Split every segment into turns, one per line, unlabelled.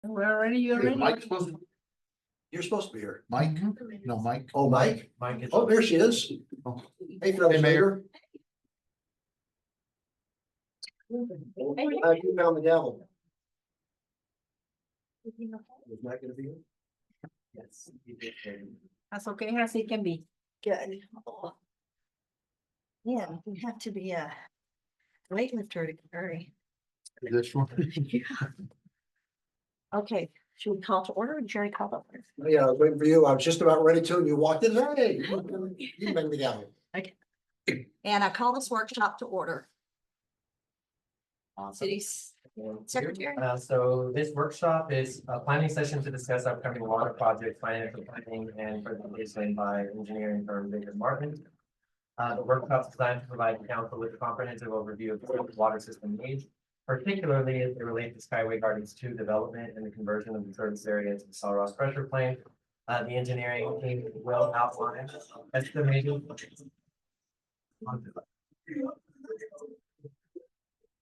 We're ready, you're
Is
ready?
Mike supposed to,
You're supposed to be here.
Mike? No, Mike.
Oh, Mike.
Mike is.
Oh, there she is. Hey, Phil
Mayor.
Slater. I keep down the gavel. Is Mike gonna be here?
Yes.
That's okay, as it can be.
Good. Yeah, you have to be a weightlifter to hurry.
This one.
Okay, should we call to order? Jerry called up.
Yeah, I was waiting for you. I was just about ready to, and you walked in. Hey, you bang the gavel.
And I call this workshop to order. City Secretary.
So this workshop is a planning session to discuss upcoming water project financial planning and presentation by engineering firm Baker Martin. The workshop is designed to provide the council with a comprehensive overview of the water system needs, particularly as they relate to Skyway Gardens 2 development and the conversion of the service area to the Sul Ross pressure plant. The engineering team will outline estimated.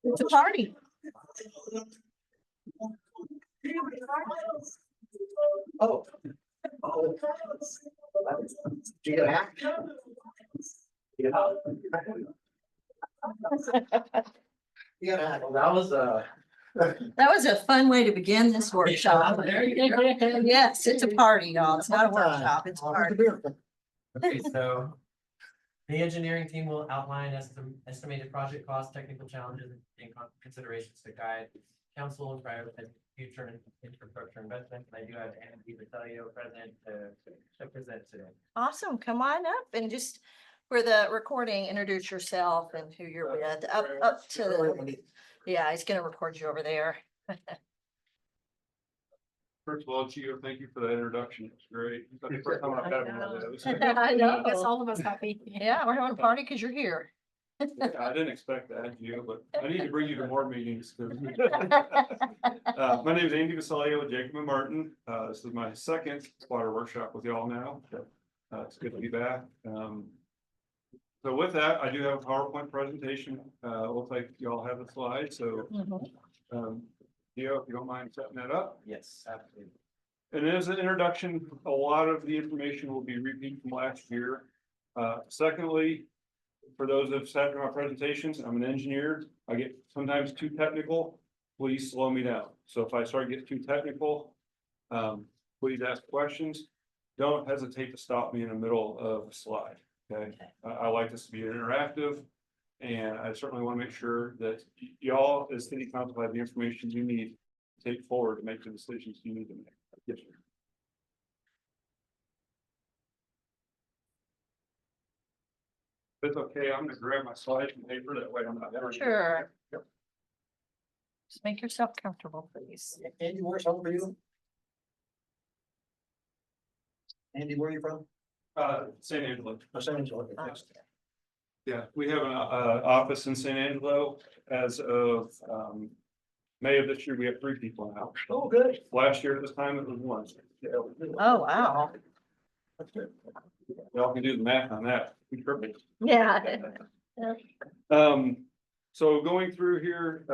It's a party.
Oh. Oh. Do you get a hat? Yeah. You got a hat.
Well, that was
That was a fun way to begin this workshop. Yes, it's a party, y'all. It's not a workshop, it's a party.
okay, so. The engineering team will outline estimated project costs, technical challenges, and considerations to guide council and prioritize future infrastructure investment. I do have Andy Vitelio present to present today.
Awesome. Come on up and just for the recording, introduce yourself and who you're with. Up to the, yeah, he's gonna record you over there.
First of all, Gio, thank you for that introduction. It's great. It's the first time I've had one of those.
I know.
Guess all of us happy.
Yeah, we're having a party because you're here.
I didn't expect that, Gio, but I need to bring you to more meetings. 'Cause my name is Andy Vasalio with Jacob and Martin. This is my second water workshop with y'all now. It's good to be back. So with that, I do have a PowerPoint presentation. Looks like y'all have the slides, so Gio, if you don't mind setting that up.
Yes, absolutely.
And as an introduction, a lot of the information will be repeat from last year. Secondly, for those that have sat through my presentations, I'm an engineer. I get sometimes too technical. Please slow me down. So if I start getting too technical, please ask questions. Don't hesitate to stop me in the middle of a slide. Okay. I like this to be interactive. And I certainly want to make sure that y'all as city council have the information you need to take forward to make the decisions you need to make. Yes, sir. If it's okay, I'm gonna grab my slides and paper, that way I'm not.
Sure. Just make yourself comfortable, please.
Andy, where's home for you? Andy, where are you from?
San Angelo.
Los Angeles. Okay.
Yeah, we have an office in San Angelo as of May of this year. We have 3 people now.
Oh, good.
Last year at this time it was 1.
Oh, wow.
Y'all can do the math on that. We tripled.
Yeah.
So going through here,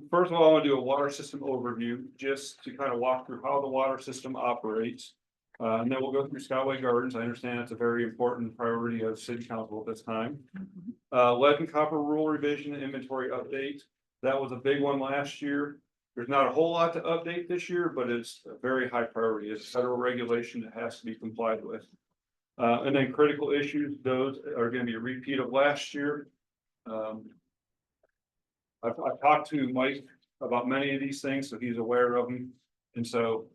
first of all, I want to do a water system overview, just to kind of walk through how the water system operates. And then we'll go through Skyway Gardens. I understand it's a very important priority of city council at this time. Lead and copper rule revision and inventory update. That was a big one last year. There's not a whole lot to update this year, but it's a very high priority. It's a federal regulation that has to be complied with. And then critical issues, those are going to be a repeat of last year. I've talked to Mike about many of these things, so he's aware of them. And so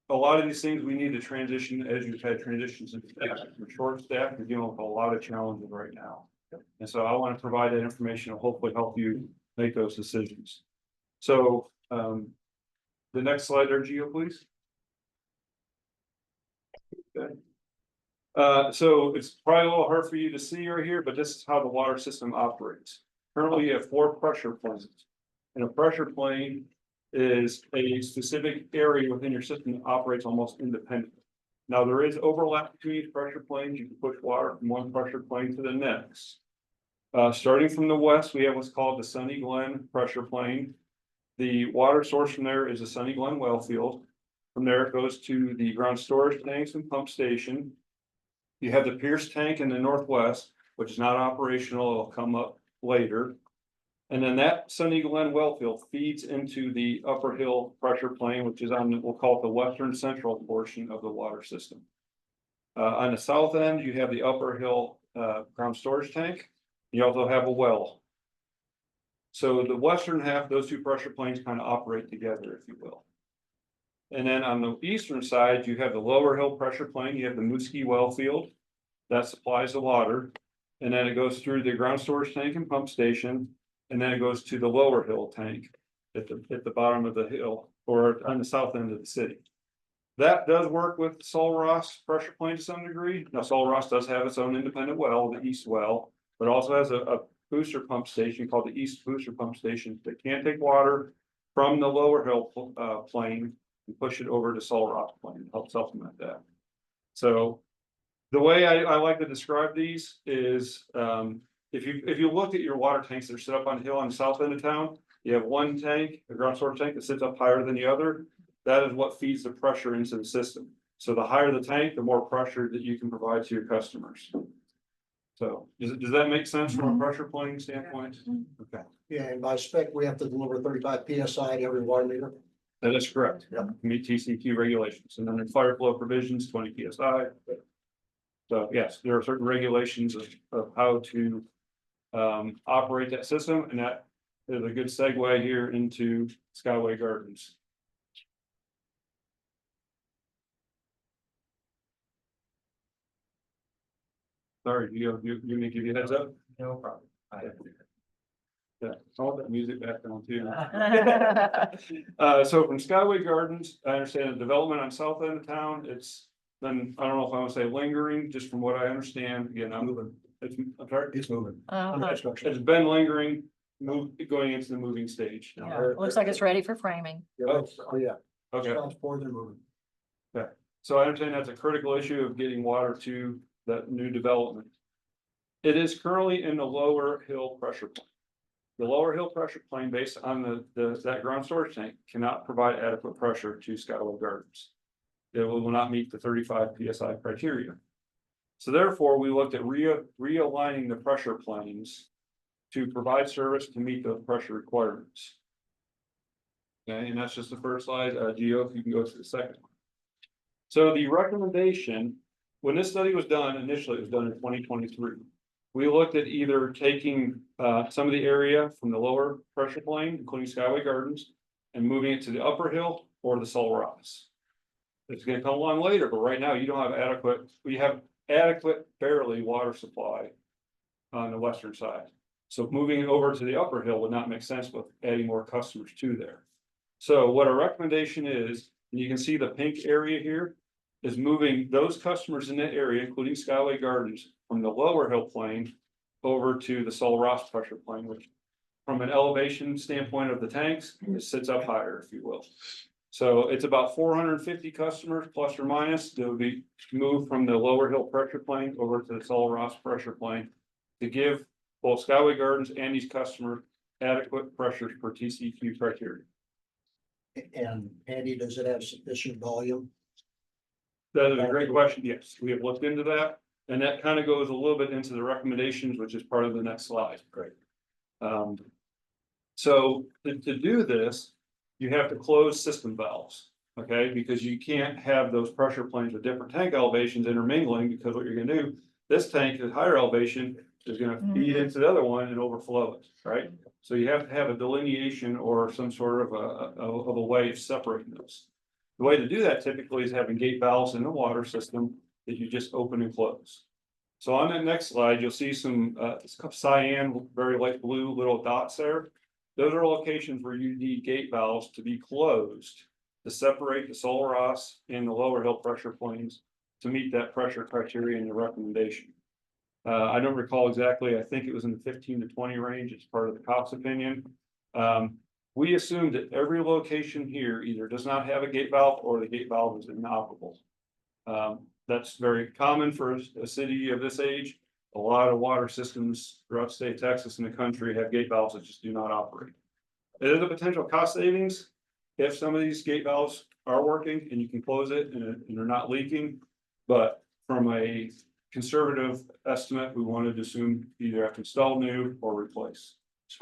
a lot of these things we need to transition as you've had transitions in staff. We're short staffed, we're dealing with a lot of challenges right now. And so I want to provide that information to hopefully help you make those decisions. So the next slide there, Gio, please. Okay. So it's probably a little hard for you to see right here, but this is how the water system operates. Currently, you have 4 pressure planes. And a pressure plane is a specific area within your system that operates almost independently. Now, there is overlap between these pressure planes. You can push water from one pressure plane to the next. Starting from the west, we have what's called the Sunny Glen pressure plane. The water source from there is a Sunny Glen well field. From there, it goes to the ground storage tanks and pump station. You have the Pierce tank in the northwest, which is not operational, it'll come up later. And then that Sunny Glen well field feeds into the Upper Hill pressure plane, which is on, we'll call it the western central portion of the water system. On the south end, you have the Upper Hill ground storage tank. You also have a well. So the western half, those two pressure planes kind of operate together, if you will. And then on the eastern side, you have the Lower Hill pressure plane, you have the Mooski well field. That supplies the water. And then it goes through the ground storage tank and pump station. And then it goes to the Lower Hill tank at the bottom of the hill or on the south end of the city. That does work with Sol Ross pressure plane to some degree. Now, Sol Ross does have its own independent well, the east well, but also has a booster pump station called the East Booster Pump Station that can take water from the Lower Hill plane and push it over to Sol Ross plane to help supplement that. So the way I like to describe these is if you look at your water tanks that are set up on a hill on the south end of town, you have one tank, a ground storage tank that sits up higher than the other. That is what feeds the pressure into the system. So the higher the tank, the more pressure that you can provide to your customers. So does that make sense from a pressure plane standpoint? Okay,
Yeah, and by spec, we have to deliver 35 PSI to every water meter.
that is correct.
Yep.
Meet TCQ regulations, and then in fire flow provisions, 20 PSI. So yes, there are certain regulations of how to operate that system, and that is a good segue here into Skyway Gardens. Sorry, you may give you a heads up?
No problem.
Yeah, I want that music back on too. So from Skyway Gardens, I understand the development on south end of town, it's been, I don't know if I want to say lingering, just from what I understand, again, I'm sorry,
It's moving.
Uh-huh.
Construction.
it's been lingering, going into the moving stage.
Yeah, looks like it's ready for framing.
Oh, yeah.
Okay,
Transport, they're moving.
so I understand that's a critical issue of getting water to that new development. It is currently in the Lower Hill pressure plane. The Lower Hill pressure plane, based on that ground storage tank, cannot provide adequate pressure to Skyway Gardens. It will not meet the 35 PSI criteria. So therefore, we looked at realigning the pressure planes to provide service to meet those pressure requirements. Okay, and that's just the first slide. Gio, if you can go to the second one. So the recommendation, when this study was done, initially it was done in 2023. We looked at either taking some of the area from the lower pressure plane, including Skyway Gardens, and moving it to the Upper Hill or the Sol Ross. It's gonna come along later, but right now you don't have adequate barely water supply on the western side. So moving it over to the Upper Hill would not make sense with adding more customers to there. So what our recommendation is, and you can see the pink area here, is moving those customers in that area, including Skyway Gardens, from the Lower Hill plane over to the Sol Ross pressure plane, which from an elevation standpoint of the tanks, it sits up higher, if you will. So it's about 450 customers plus or minus that would be moved from the Lower Hill pressure plane over to the Sol Ross pressure plane to give both Skyway Gardens and these customers adequate pressures per TCQ criteria.
And Andy, does it have sufficient volume?
That is a great question. Yes, we have looked into that, and that kind of goes a little bit into the recommendations, which is part of the next slide.
Great.
So to do this, you have to close system valves, okay? Because you can't have those pressure planes with different tank elevations intermingling, because what you're gonna do, this tank at higher elevation is gonna feed into the other one and overflow it, right? So you have to have a delineation or some sort of a way of separating those. The way to do that typically is having gate valves in the water system that you just open and close. So on that next slide, you'll see some cyan, very light blue little dots there. Those are locations where you need gate valves to be closed to separate the Sol Ross and the Lower Hill pressure planes to meet that pressure criteria in the recommendation. I don't recall exactly. I think it was in the 15 to 20 range. It's part of the COPS opinion. We assume that every location here either does not have a gate valve or the gate valve is inoperable. That's very common for a city of this age. A lot of water systems throughout the state of Texas and the country have gate valves that just do not operate. It is a potential cost savings if some of these gate valves are working and you can close it and they're not leaking. But from a conservative estimate, we wanted to assume either have to install new or replace.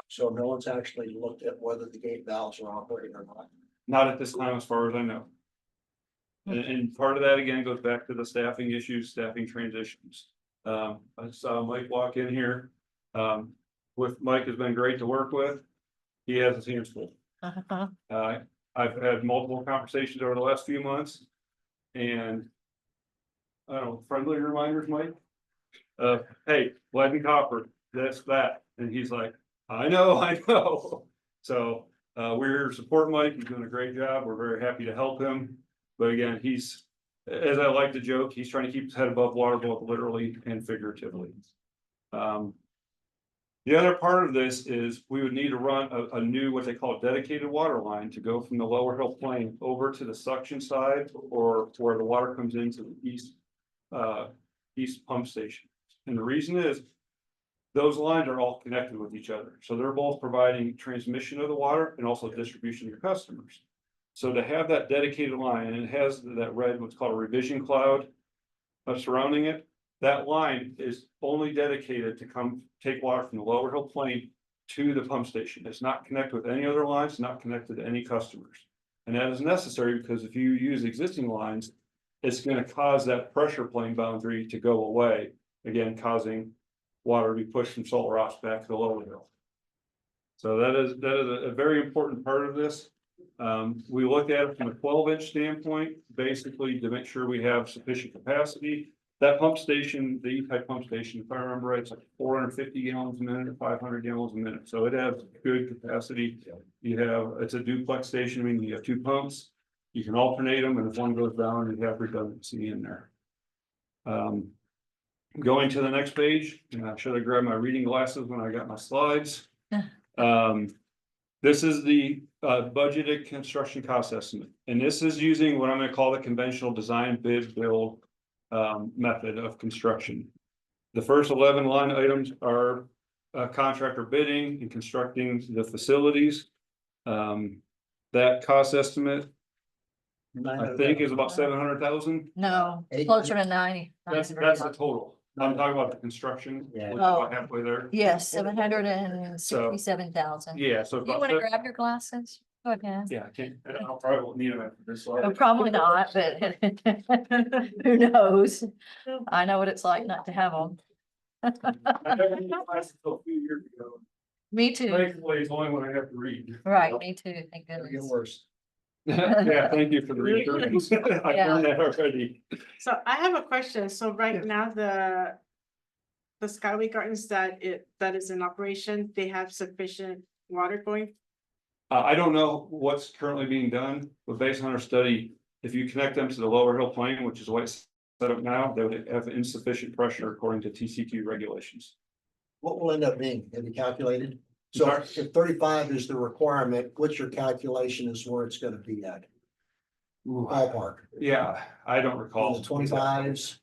So no one's actually looked at whether the gate valves are operating or not.
Not at this time, as far as I know. And part of that again goes back to the staffing issues, staffing transitions. I saw Mike walk in here. With Mike has been great to work with. He has his hands full.
Uh-huh.
I've had multiple conversations over the last few months. And I don't know, friendly reminders, Mike. Hey, lead and copper, that's that. And he's like, I know. So, we're supporting Mike. He's doing a great job. We're very happy to help him. But again, he's, as I like to joke, he's trying to keep his head above water, both literally and figuratively. The other part of this is we would need to run a new, what they call a dedicated water line to go from the lower hill plain over to the suction side or where the water comes into the east pump station. And the reason is those lines are all connected with each other. So they're both providing transmission of the water and also distribution to your customers. So to have that dedicated line, and it has that red, what's called a revision cloud surrounding it, that line is only dedicated to come take water from the lower hill plain to the pump station. It's not connected with any other lines, not connected to any customers. And that is necessary because if you use existing lines, it's going to cause that pressure plane boundary to go away, again, causing water to be pushed from Salt Rocks back to the lower hill. So that is a very important part of this. We look at it from a 12-inch standpoint, basically to make sure we have sufficient capacity. That pump station, the E-type pump station, if I remember right, it's like 450 gallons a minute or 500 gallons a minute. So it has good capacity. It's a duplex station, meaning you have two pumps. You can alternate them, and if one goes down, you have redundancy in there. Going to the next page, and I should have grabbed my reading glasses when I got my slides. This is the budgeted construction cost estimate, and this is using what I'm going to call the conventional design bid build method of construction. The first 11 line items are contractor bidding and constructing the facilities. That cost estimate, I think, is about 700,000.
No, closer to 90.
That's the total. I'm talking about the construction.
Yeah.
which is about halfway there.
Yes, 767,000.
Yeah, so.
You
about
want to
that-
grab your glasses? Go ahead.
Yeah, I can't, I'll probably won't need them after this
Oh,
slide.
probably not, but who knows? I know what it's like not to have them.
I never used glasses until a few years ago.
Me too.
Thankfully, it's only when I have to read.
Right, me too. Thank
It'll get
goodness.
worse.
Yeah, thank you for the reassurance. I learned that already.
So I have a question. So right now, the Skyway Gardens that is in operation, they have sufficient water going?
I don't know what's currently being done, but based on our study, if you connect them to the lower hill plain, which is the way it's set up now, they would have insufficient pressure according to TCQ regulations.
What will end up being, have you calculated? So if 35 is the requirement, what's your calculation is where it's gonna be at? Ballpark,
Yeah, I don't
in
recall.
the 25s?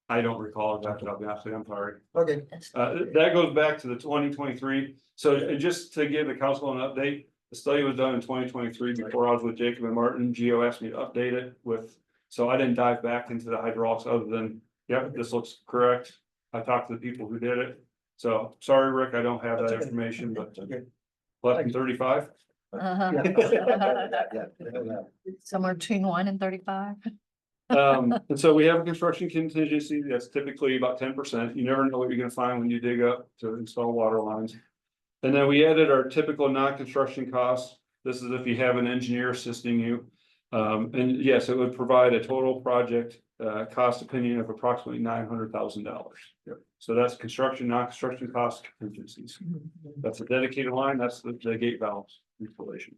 I don't recall exactly, I'll be honest with you, I'm sorry.
Okay,
That goes back to the 2023. So just to give the council an update, the study was done in 2023 before I was with Jacob and Martin. Geo asked me to update it with, so I didn't dive back into the hydraulics other than, yep, this looks correct. I talked to the people who did it. So sorry, Rick, I don't have that
That's okay.
information, but
okay.
less than 35.
Uh-huh.
Yeah.
Somewhere between 1 and 35.
And so we have a construction contingency that's typically about 10%. You never know what you're gonna find when you dig up to install water lines. And then we added our typical non-construction costs. This is if you have an engineer assisting you. And yes, it would provide a total project cost opinion of approximately $900,000. So that's construction, non-construction cost contingencies. That's a dedicated line. That's the gate valves installation.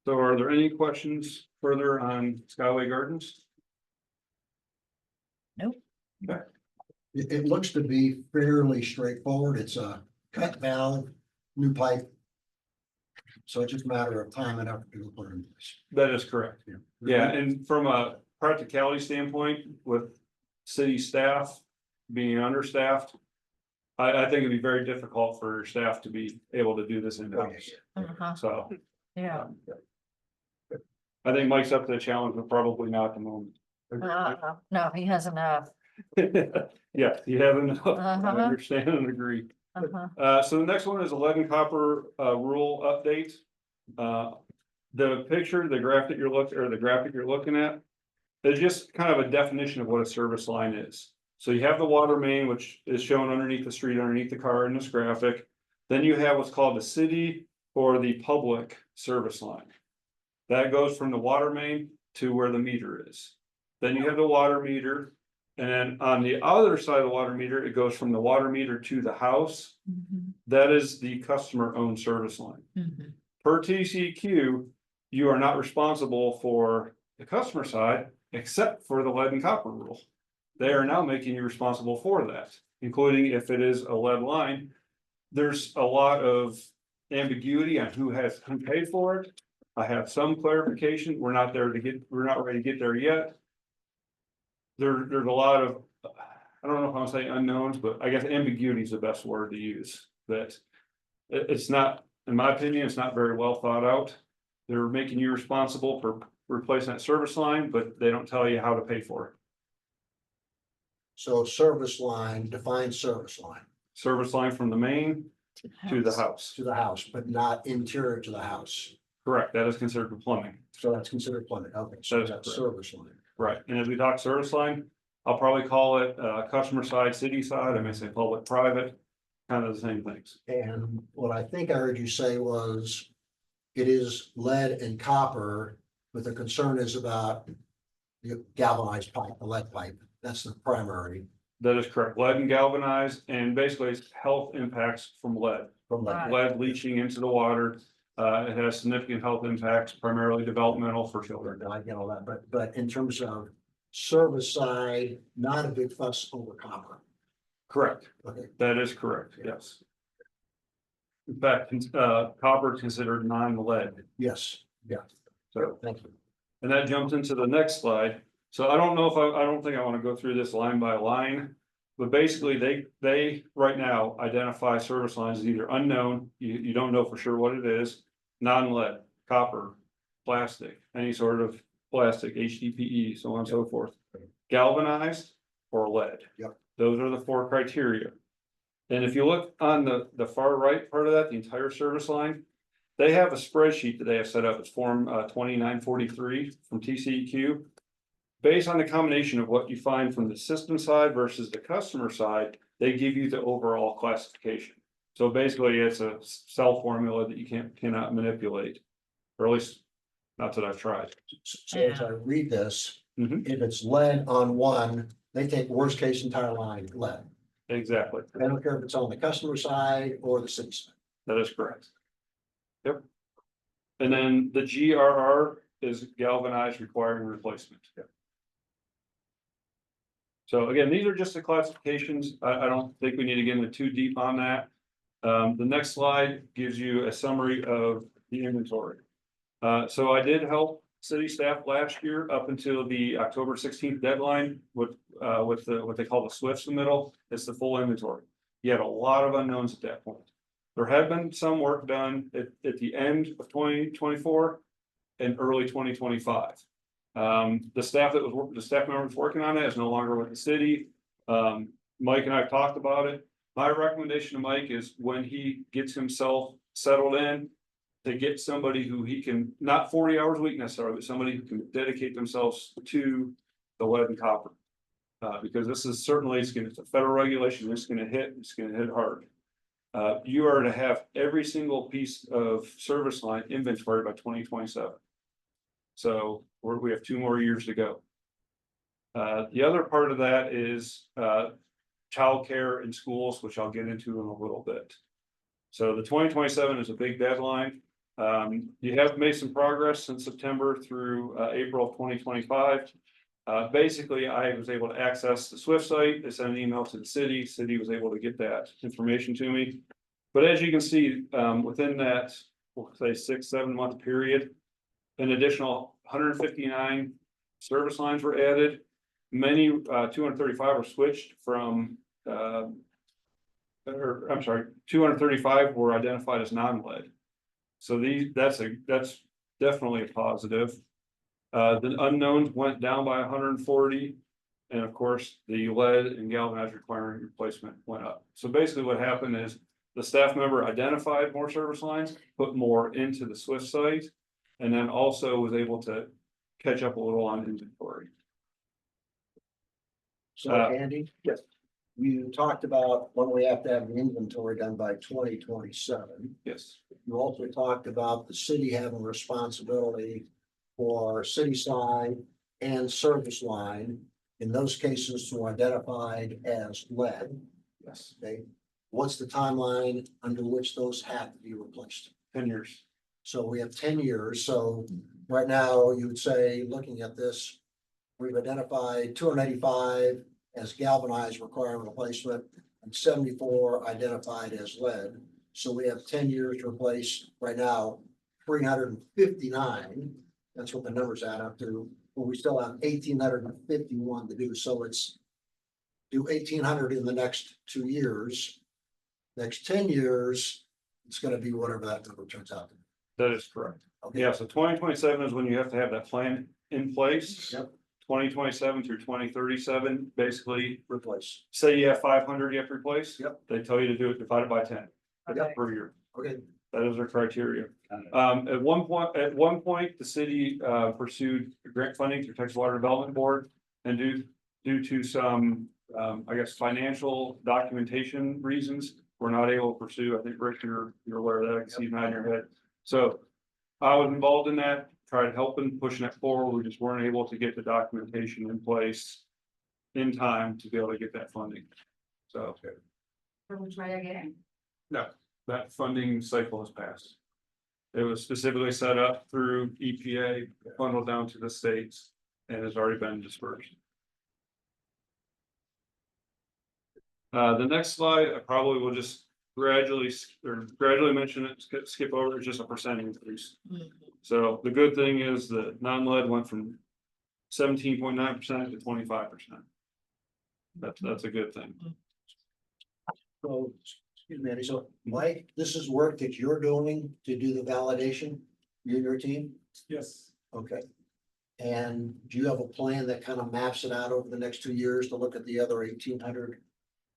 So are there any questions further on Skyway Gardens?
It looks to be fairly straightforward. It's a cut valve, new pipe. So it's just a matter of time and effort to put it in place.
That is correct. Yeah, and from a practicality standpoint, with city staff being understaffed, I think it'd be very difficult for your staff to be able to do this in-house,
Uh-huh,
so.
yeah.
I think Mike's up to the challenge, but probably not at the moment.
No, he has enough.
Yeah, you have enough, I
Uh-huh.
understand and agree.
Uh-huh.
So the next one is a lead and copper, rule update. The picture, the graphic you're looking at. Is just kind of a definition of what a service line is. So you have the water main, which is shown underneath the street, underneath the car in this graphic. Then you have what's called the city or the public service line. That goes from the water main to where the meter is. Then you have the water meter. And then on the other side of the water meter, it goes from the water meter to the house. That is the customer owned service line. Per TCEQ, you are not responsible for the customer side, except for the lead and copper rule. They are now making you responsible for that, including if it is a lead line. There's a lot of ambiguity on who paid for it. I have some clarification. We're not ready to get there yet. There's a lot of, I don't know if I'm saying unknowns, but I guess ambiguity is the best word to use. That it's not, in my opinion, it's not very well thought out. They're making you responsible for replacing that service line, but they don't tell you how to pay for it.
So service line, define service line
Service line from the main to the house.
to the house, but not interior to the house.
Correct, that is considered plumbing.
So that's considered plumbing. Okay, so
That is
that's
correct.
service line.
Right, and as we talk service line, I'll probably call it customer side, city side, I may say public, private, kind of the same things.
And what I think I heard you say was it is lead and copper, but the concern is about the galvanized pipe, the lead pipe. That's the primary
That is correct, lead and galvanized, and basically it's health impacts from lead.
from lead.
Right.
Lead leaching into the water, it has significant health impacts, primarily developmental for children.
I get all that, but in terms of service side, not a big fuss over copper.
Correct,
Okay,
that is correct, yes. In fact, copper is considered non-lead,
yes, yeah,
so.
thank you.
And that jumps into the next slide. So I don't know if I don't think I want to go through this line by line. But basically, they right now identify service lines as either unknown, you don't know for sure what it is, non-lead, copper, plastic, any sort of plastic, HDPE, so on and so forth. Galvanized or lead.
Yep.
Those are the 4 criteria. And if you look on the far right part of that, the entire service line, they have a spreadsheet that they have set up. It's form 2943 from TCEQ. Based on the combination of what you find from the system side versus the customer side, they give you the overall classification. So basically, it's a cell formula that you cannot manipulate, or at least not that I've tried.
So as I read this,
Mhm.
if it's lead on one, they take worst case entire line lead.
Exactly,
I don't care if it's on the customer side or the city side.
that is correct. Yep. And then the GRR is galvanized requiring replacement. So again, these are just the classifications. I don't think we need to get into too deep on that. The next slide gives you a summary of the inventory. So I did help city staff last year up until the October 16th deadline with what they call the SWIFT submittal. It's the full inventory. You had a lot of unknowns at that point. There had been some work done at the end of 2024 and early 2025. The staff member was working on it is no longer with the city. Mike and I have talked about it. My recommendation to Mike is when he gets himself settled in, to get somebody who he can, not 40 hours a week necessarily, but somebody who can dedicate themselves to the lead and copper. Because this is certainly, it's a federal regulation, it's gonna hit hard. You are to have every single piece of service line inventory by 2027. So we have 2 more years to go. The other part of that is childcare in schools, which I'll get into in a little bit. So the 2027 is a big deadline. You have made some progress since September through April of 2025. Basically, I was able to access the SWIFT site. I sent an email to the city. City was able to get that information to me. But as you can see, within that, we'll say 6-7 month period, an additional 159 service lines were added. Many 235 were switched from or I'm sorry, 235 were identified as non-lead. So that's definitely a positive. The unknowns went down by 140. And of course, the lead and galvanized requiring replacement went up. So basically what happened is the staff member identified more service lines, put more into the Swift site. And then also was able to catch up a little on inventory.
So
Uh,
Andy? Yes. You talked about when we have to have the inventory done by 2027.
Yes,
You also talked about the city having responsibility for city side and service line. In those cases to identified as lead,
yes,
okay? What's the timeline under which those have to be replaced?
10 years.
So we have 10 years, so right now you would say, looking at this, we've identified 285 as galvanized requiring replacement and 74 identified as lead. So we have 10 years to replace right now, 359. That's what the numbers add up to, but we still have 1,851 to do, so it's do 1,800 in the next 2 years. Next 10 years, it's gonna be whatever that number turns out to be.
That is correct.
Okay.
Yeah, so 2027 is when you have to have that plan in place.
Yep.
2027 through 2037, basically,
Replace.
say you have 500 you have to replace.
Yep.
They tell you to do it divided by 10
Okay.
per year.
Okay.
That is their criteria. At one point, the city pursued grant funding through Texas Water Development Board. And due to some, I guess, financial documentation reasons, we're not able to pursue. I think, Rick, you're aware of that. I can see you nod your head. So I was involved in that, tried helping, pushing it forward. We just weren't able to get the documentation in place in time to be able to get that funding. So
We'll try again.
that funding cycle has passed. It was specifically set up through EPA, funneled down to the states, and has already been dispersed. The next slide, I probably will just gradually mention it, skip over, it's just a percent increase. So the good thing is that non-lead went from 17.9% to 25%. That's a good thing.
So, excuse me, Andy, so Mike, this is work that you're doing to do the validation, you and your team?
Yes,
Okay. And do you have a plan that kind of maps it out over the next 2 years to look at the other 1,800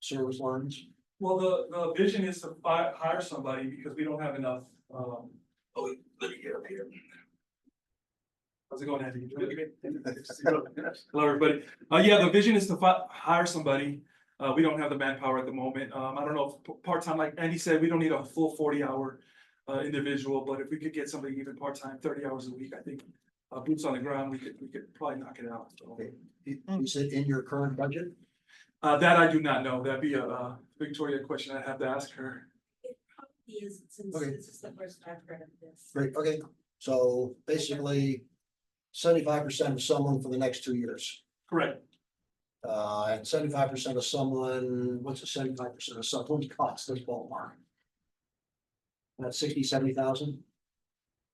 service lines?
well, the vision is to hire somebody because we don't have enough, let me get up here. How's it going, Andy? Hello, everybody. Yeah, the vision is to hire somebody. We don't have the manpower at the moment. I don't know if part-time, like Andy said, we don't need a full 40-hour individual, but if we could get somebody even part-time, 30 hours a week, I think boots on the ground, we could probably knock it out. So,
Okay. Is it in your current budget?
that I do not know. That'd be a Victoria question I'd have to ask her.
It probably is, since
Okay.
this is the first I've heard of this.
Great, okay, so basically 75% of someone for the next 2 years.
Correct.
And 75% of someone, what's a 75% of someone's cost, this ballpark? That's 60, 70,000?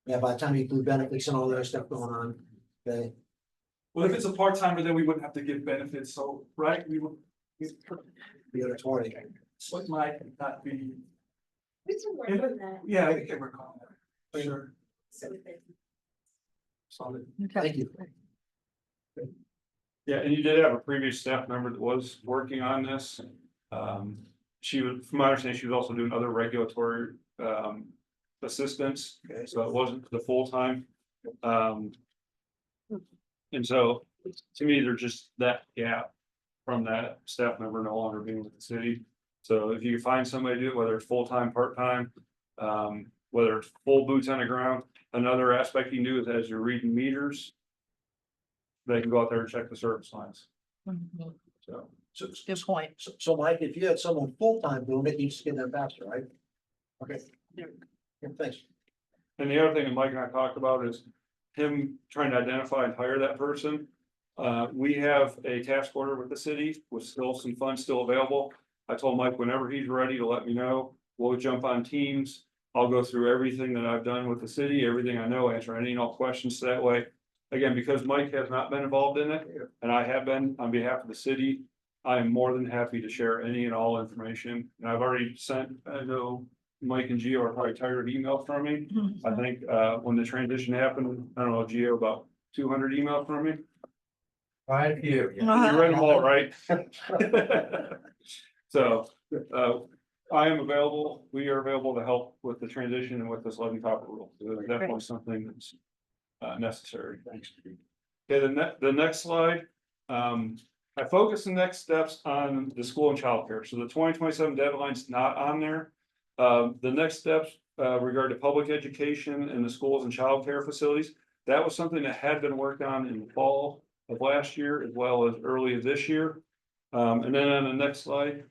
Yeah, by the time you include benefits and all that stuff going on, okay,
Well, if it's a part-timer, then we wouldn't have to give benefits, so, right, we would.
you got a 20.
What might not be,
We can work on that.
yeah, we can work on that, sure,
So that
solid.
Thank you.
Yeah, and you did have a previous staff member that was working on this. She was, from my understanding, she was also doing other regulatory assistance, so it wasn't the full-time. And so, to me, there's just that gap from that staff member no longer being with the city. So if you can find somebody to do it, whether it's full-time, part-time, whether it's full boots on the ground, another aspect you can do is as you're reading meters, they can go out there and check the service lines, so.
Good point.
So Mike, if you had someone full-time doing it, you just get them faster, right? Okay.
Yeah.
Yeah, thanks.
And the other thing that Mike and I talked about is him trying to identify and hire that person. We have a task order with the city with still some funds still available. I told Mike whenever he's ready to let me know, we'll jump on Teams. I'll go through everything that I've done with the city, everything I know, answer any and all questions that way. Again, because Mike has not been involved in it, and I have been on behalf of the city, I am more than happy to share any and all information. And I've already sent, I know Mike and Gio are probably tired of email from me. I think, when the transition happened, I don't know, Gio, about 200 emails from me.
Quite a few.
You read them all, right? So, I am available, we are available to help with the transition and with this lead and copper rule. It's definitely something that's necessary.
Thanks.
Okay, the next slide, I focus the next steps on the school and childcare. So the 2027 deadline's not on there. The next steps regard to public education and the schools and childcare facilities. That was something that had been worked on in the fall of last year as well as early as this year. And then on the next slide,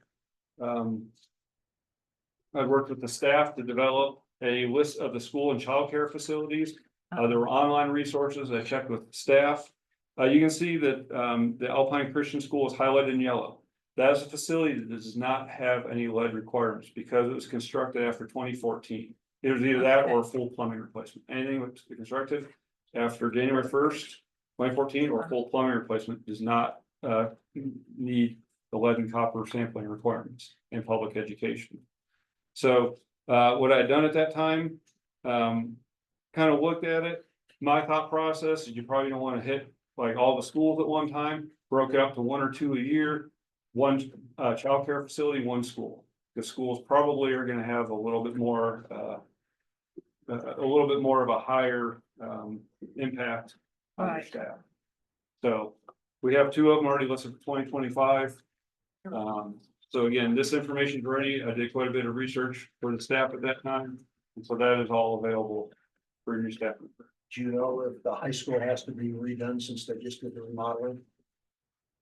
I worked with the staff to develop a list of the school and childcare facilities. There were online resources. I checked with staff. You can see that the Alpine Christian School is highlighted in yellow. That is a facility that does not have any lead requirements because it was constructed after 2014. It was either that or a full plumbing replacement. Anything that's constructed after January 1st, 2014 or a full plumbing replacement does not need the lead and copper sampling requirements in public education. So what I had done at that time, kind of looked at it. My thought process is you probably don't want to hit like all the schools at one time, broke it up to 1 or 2 a year, one childcare facility, one school. The schools probably are going to have a little bit more of a higher impact on their staff. So we have 2 of them already listed for 2025. So again, this information is ready. I did quite a bit of research for the staff at that time. And so that is all available for your staff.
Do you know if the high school has to be redone since they just did the remodeling?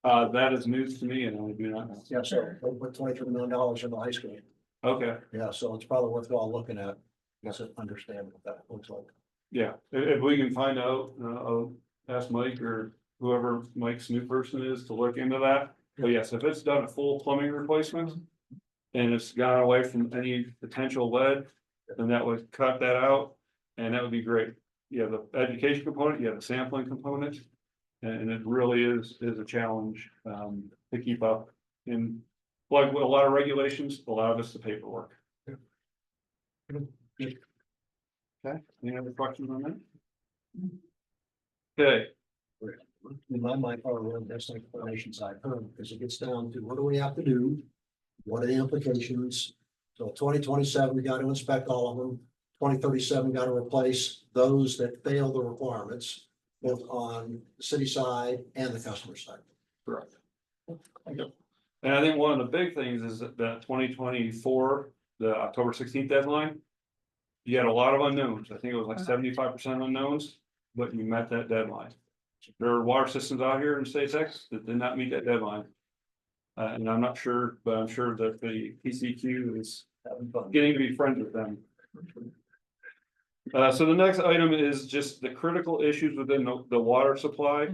That is news to me and I do not know.
Yeah, so they put $23 million in the high school.
Okay,
Yeah, so it's probably worthwhile looking at. Yes, understand what that looks like.
yeah, if we can find out, I'll ask Mike or whoever Mike's new person is to look into that. But yes, if it's done a full plumbing replacement and it's gone away from any potential lead, then that would cut that out and that would be great. You have the education component, you have the sampling component, and it really is a challenge to keep up. And like with a lot of regulations, a lot of it's the paperwork. Okay, any other questions on that? Okay,
In my mind, probably one of the best explanations I've heard, because it gets down to what do we have to do? What are the implications? So 2027, we got to inspect all of them. 2037, got to replace those that fail the requirements, both on the city side and the customer side.
correct. And I think one of the big things is that 2024, the October 16th deadline. You had a lot of unknowns. I think it was like 75% unknowns, but you met that deadline. There are water systems out here in state Texas that did not meet that deadline. And I'm not sure, but I'm sure that the PCQ is
Having fun.
getting to be friends with them. So the next item is just the critical issues within the water supply.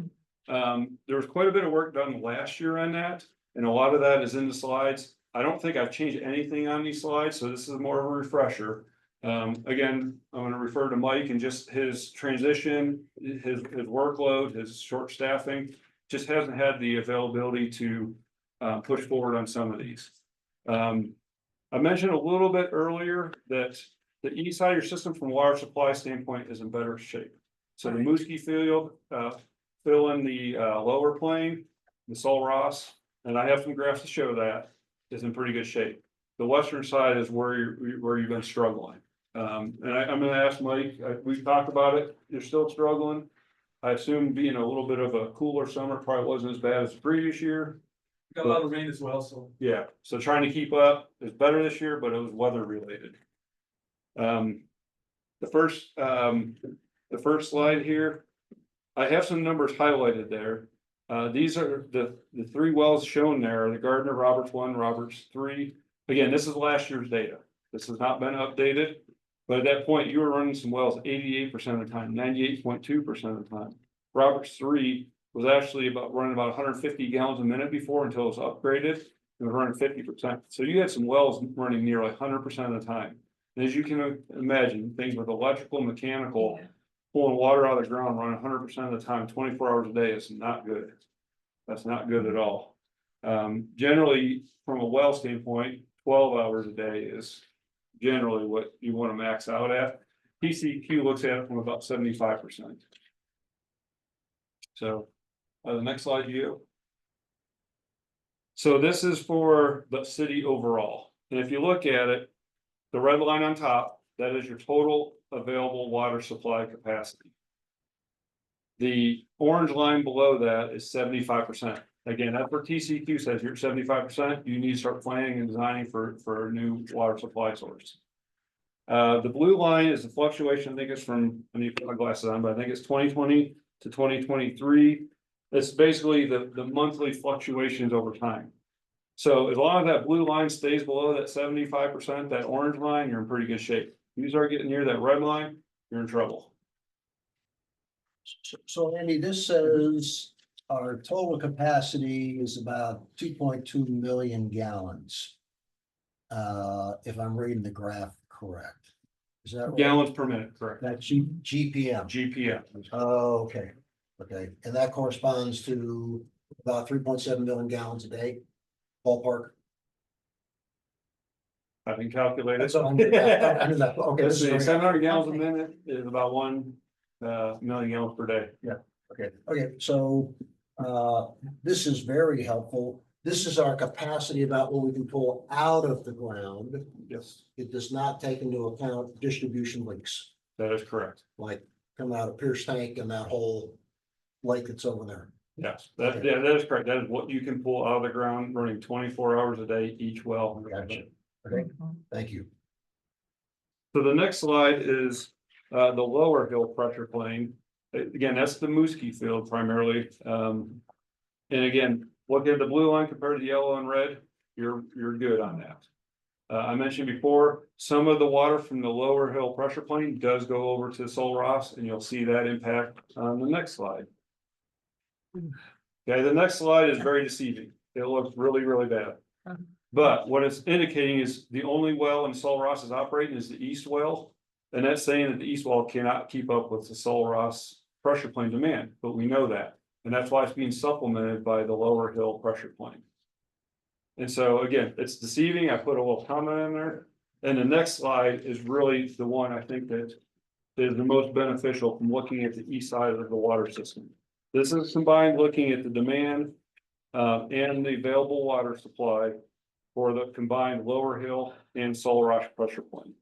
There was quite a bit of work done last year on that, and a lot of that is in the slides. I don't think I've changed anything on these slides, so this is more of a refresher. Again, I'm gonna refer to Mike and just his transition, his workload, his short staffing, just hasn't had the availability to push forward on some of these. I mentioned a little bit earlier that the east side of your system from water supply standpoint is in better shape. So the Mooski field, fill in the lower plain, the Sol Ross, and I have some graphs to show that is in pretty good shape. The western side is where you've been struggling. And I'm gonna ask Mike, we've talked about it, you're still struggling. I assume being a little bit of a cooler summer probably wasn't as bad as the previous year.
Got a lot of rain as well, so.
Yeah, so trying to keep up is better this year, but it was weather related. The first slide here, I have some numbers highlighted there. These are the 3 wells shown there, the Gardner, Roberts 1, Roberts 3. Again, this is last year's data. This has not been updated, but at that point you were running some wells 88% of the time, 98.2% of the time. Roberts 3 was actually running about 150 gallons a minute before until it was upgraded. It was running 50%. So you had some wells running nearly 100% of the time. And as you can imagine, things with electrical, mechanical, pulling water out of the ground, running 100% of the time, 24 hours a day is not good. That's not good at all. Generally, from a well standpoint, 12 hours a day is generally what you want to max out at. PCQ looks at it from about 75%. So, the next slide, you. So this is for the city overall, and if you look at it, the red line on top, that is your total available water supply capacity. The orange line below that is 75%. Again, that's where TCQ says you're 75%, you need to start planning and designing for a new water supply source. The blue line is the fluctuation, I think it's from, I need to put my glasses on, but I think it's 2020 to 2023. It's basically the monthly fluctuations over time. So as long as that blue line stays below that 75%, that orange line, you're in pretty good shape. If you start getting near that red line, you're in trouble.
So Andy, this says our total capacity is about 2.2 million gallons. If I'm reading the graph correct. Is that right?
Gallons per minute, correct?
That's GPM.
GPM.
Oh, okay, okay, and that corresponds to about 3.7 million gallons a day, ballpark.
I can calculate it.
That's all. Okay,
Let's
this is
see,
very-
700 gallons a minute is about 1 million gallons per day.
okay, so this is very helpful. This is our capacity about what we can pull out of the ground.
Yes,
It does not take into account distribution leaks,
that is correct.
like coming out of Pierce Tank and that whole lake that's over there.
Yes, that is correct. That is what you can pull out of the ground running 24 hours a day, each well.
Gotcha. Okay, thank you.
So the next slide is the lower hill pressure plane. Again, that's the Mooski field primarily. And again, look at the blue line compared to the yellow and red, you're good on that. I mentioned before, some of the water from the lower hill pressure plane does go over to Sul Ross, and you'll see that impact on the next slide. Okay, the next slide is very deceiving. It looks really, really bad. But what it's indicating is the only well in Sul Ross is operating is the east well. And that's saying that the east well cannot keep up with the Sul Ross pressure plane demand, but we know that. And that's why it's being supplemented by the lower hill pressure plane. And so again, it's deceiving. I put a little comment in there. And the next slide is really the one I think that is the most beneficial from looking at the east side of the water system. This is combined looking at the demand and the available water supply for the combined lower hill and Sul Ross pressure plane.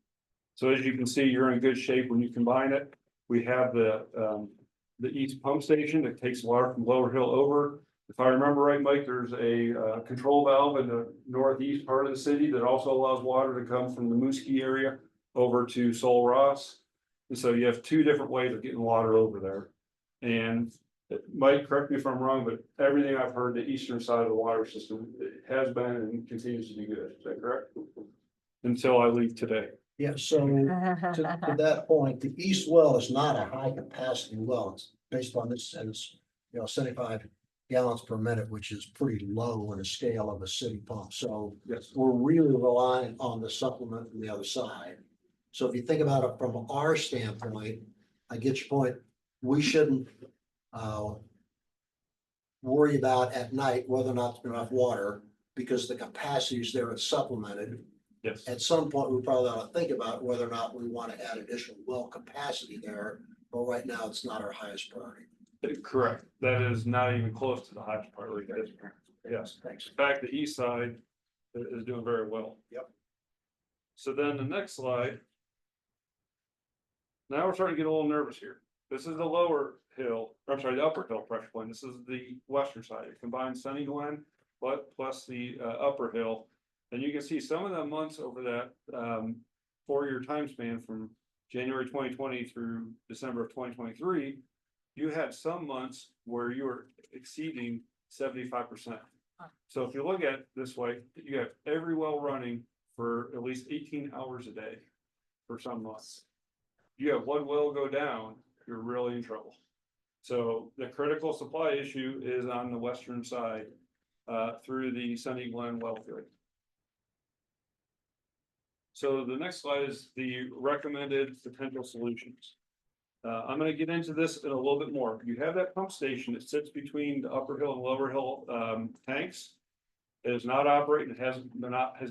So as you can see, you're in good shape when you combine it. We have the east pump station that takes water from lower hill over. If I remember right, Mike, there's a control valve in the northeast part of the city that also allows water to come from the Mooski area over to Sul Ross. And so you have two different ways of getting water over there. And Mike, correct me if I'm wrong, but everything I've heard, the eastern side of the water system has been and continues to be good. Is that correct? Until I leave today.
Yeah, so to that point, the east well is not a high capacity well. It's based on this says, 75 gallons per minute, which is pretty low in a scale of a city pump. So
Yes.
we're really relying on the supplement from the other side. So if you think about it from our standpoint, I get your point. We shouldn't worry about at night whether or not there's enough water because the capacity is there, it's supplemented.
Yes.
At some point, we probably ought to think about whether or not we want to add additional well capacity there, but right now it's not our highest priority.
Correct. That is not even close to the highest priority. Yes.
Thanks.
In fact, the east side is doing very well.
Yep.
So then the next slide. Now we're starting to get a little nervous here. This is the lower hill, I'm sorry, the upper hill pressure plane. This is the western side. It combines Sunny Glen, but plus the upper hill. And you can see some of the months over that 4-year time span from January 2020 through December of 2023, you had some months where you were exceeding 75%. So if you look at it this way, you have every well running for at least 18 hours a day for some months. You have one well go down, you're really in trouble. So the critical supply issue is on the western side through the Sunny Glen well field. So the next slide is the recommended potential solutions. I'm going to get into this in a little bit more. You have that pump station that sits between the upper hill and lower hill tanks. It is not operating, it has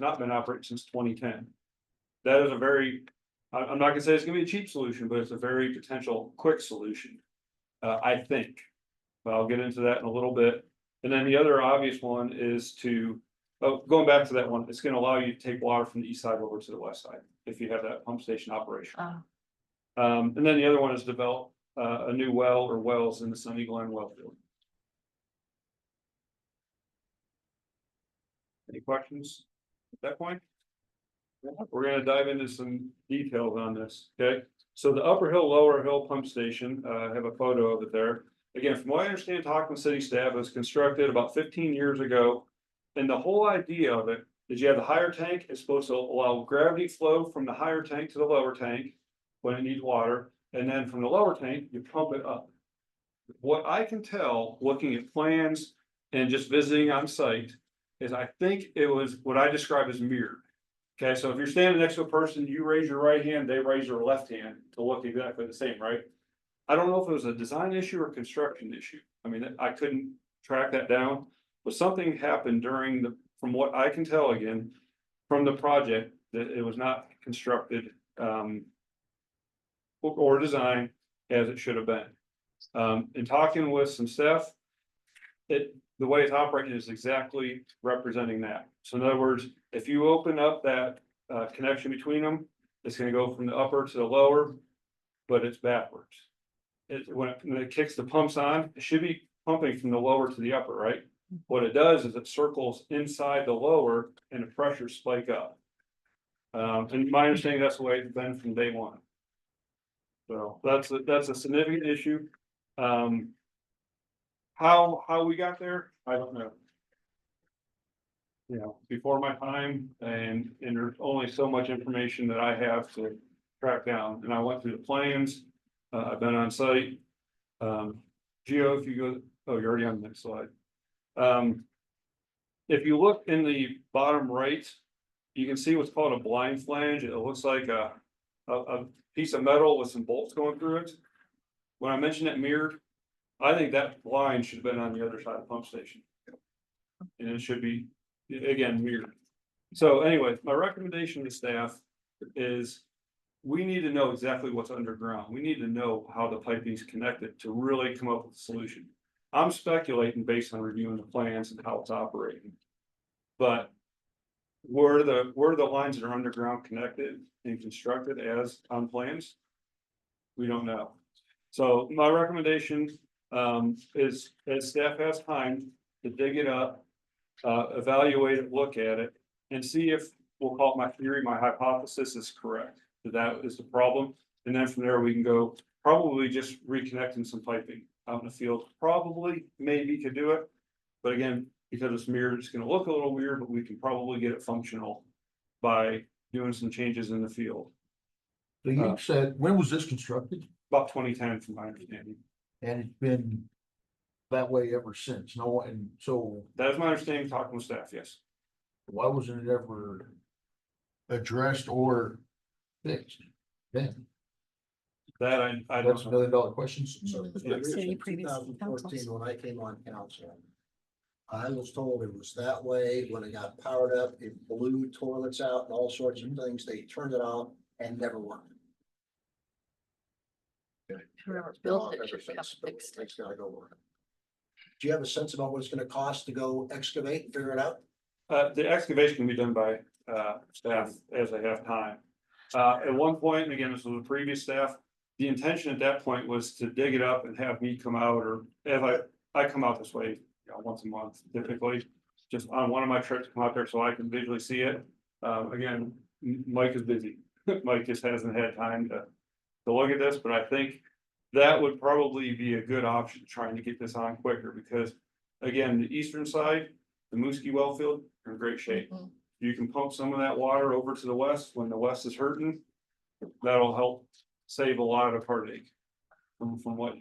not been operating since 2010. That is a very, I'm not gonna say it's gonna be a cheap solution, but it's a very potential quick solution. I think, but I'll get into that in a little bit. And then the other obvious one is to, going back to that one, it's gonna allow you to take water from the east side over to the west side, if you have that pump station operation. And then the other one is develop a new well or wells in the Sunny Glen well field. Any questions at that point? We're gonna dive into some details on this, okay? So the Upper Hill, Lower Hill Pump Station, I have a photo of it there. Again, from what I understand, talking with city staff, it was constructed about 15 years ago. And the whole idea of it is you have the higher tank, it's supposed to allow gravity flow from the higher tank to the lower tank when it needs water. And then from the lower tank, you pump it up. What I can tell, looking at plans and just visiting on site, is I think it was what I describe as mirrored. Okay, so if you're standing next to a person, you raise your right hand, they raise their left hand to look exactly the same, right? I don't know if it was a design issue or construction issue. I mean, I couldn't track that down, but something happened during from what I can tell again, from the project, that it was not constructed, or designed as it should have been. In talking with some staff, the way it's operating is exactly representing that. So in other words, if you open up that connection between them, it's gonna go from the upper to the lower, but it's backwards. When it kicks the pumps on, it should be pumping from the lower to the upper, right? What it does is it circles inside the lower and the pressure spike up. And my understanding, that's the way it's been from day one. So that's a significant issue. How we got there, I don't know. You know, before my time, and there's only so much information that I have to track down, and I went through the plans. I've been on site. Geo, if you go, oh, you're already on the next slide. If you look in the bottom right, you can see what's called a blind flange. It looks like a piece of metal with some bolts going through it. When I mentioned it mirrored, I think that blind should have been on the other side of the pump station. And it should be, again, mirrored. So anyway, my recommendation to staff is we need to know exactly what's underground. We need to know how the piping is connected to really come up with a solution. I'm speculating based on reviewing the plans and how it's operating. But were the lines that are underground connected and constructed as on plans? We don't know. So my recommendation is, as staff has time to dig it up, evaluate it, look at it, and see if, we'll call it my theory, my hypothesis is correct. That is the problem. And then from there, we can go probably just reconnecting some piping out in the field. Probably, maybe could do it. But again, because it's mirrored, it's gonna look a little weird, but we can probably get it functional by doing some changes in the field.
So you said, when was this constructed?
About 2010, from my understanding.
And it's been that way ever since, no, and so
That is my understanding, talking with staff, yes.
why wasn't it ever addressed or fixed? Then,
That I
that's
don't know.
$1 million questions.
So it was
City
produced in
previous
2014 when I came on council. I was told it was that way when it got powered up, it blew toilets out and all sorts of things. They turned it off and never worked.
Whoever
It's been
built
off
it
ever
should have
since, but
fixed it.
it's gotta go work. Do you have a sense about what it's gonna cost to go excavate and figure it out?
The excavation can be done by staff as they have time. At one point, and again, this was the previous staff, the intention at that point was to dig it up and have me come out, or if I come out this way, you know, once a month typically. Just on one of my trips, come out there so I can visually see it. Again, Mike is busy. Mike just hasn't had time to look at this, but I think that would probably be a good option, trying to get this on quicker, because again, the eastern side, the Mooski well field, are in great shape.
Mhm.
You can pump some of that water over to the west when the west is hurting. That'll help save a lot of heartache from what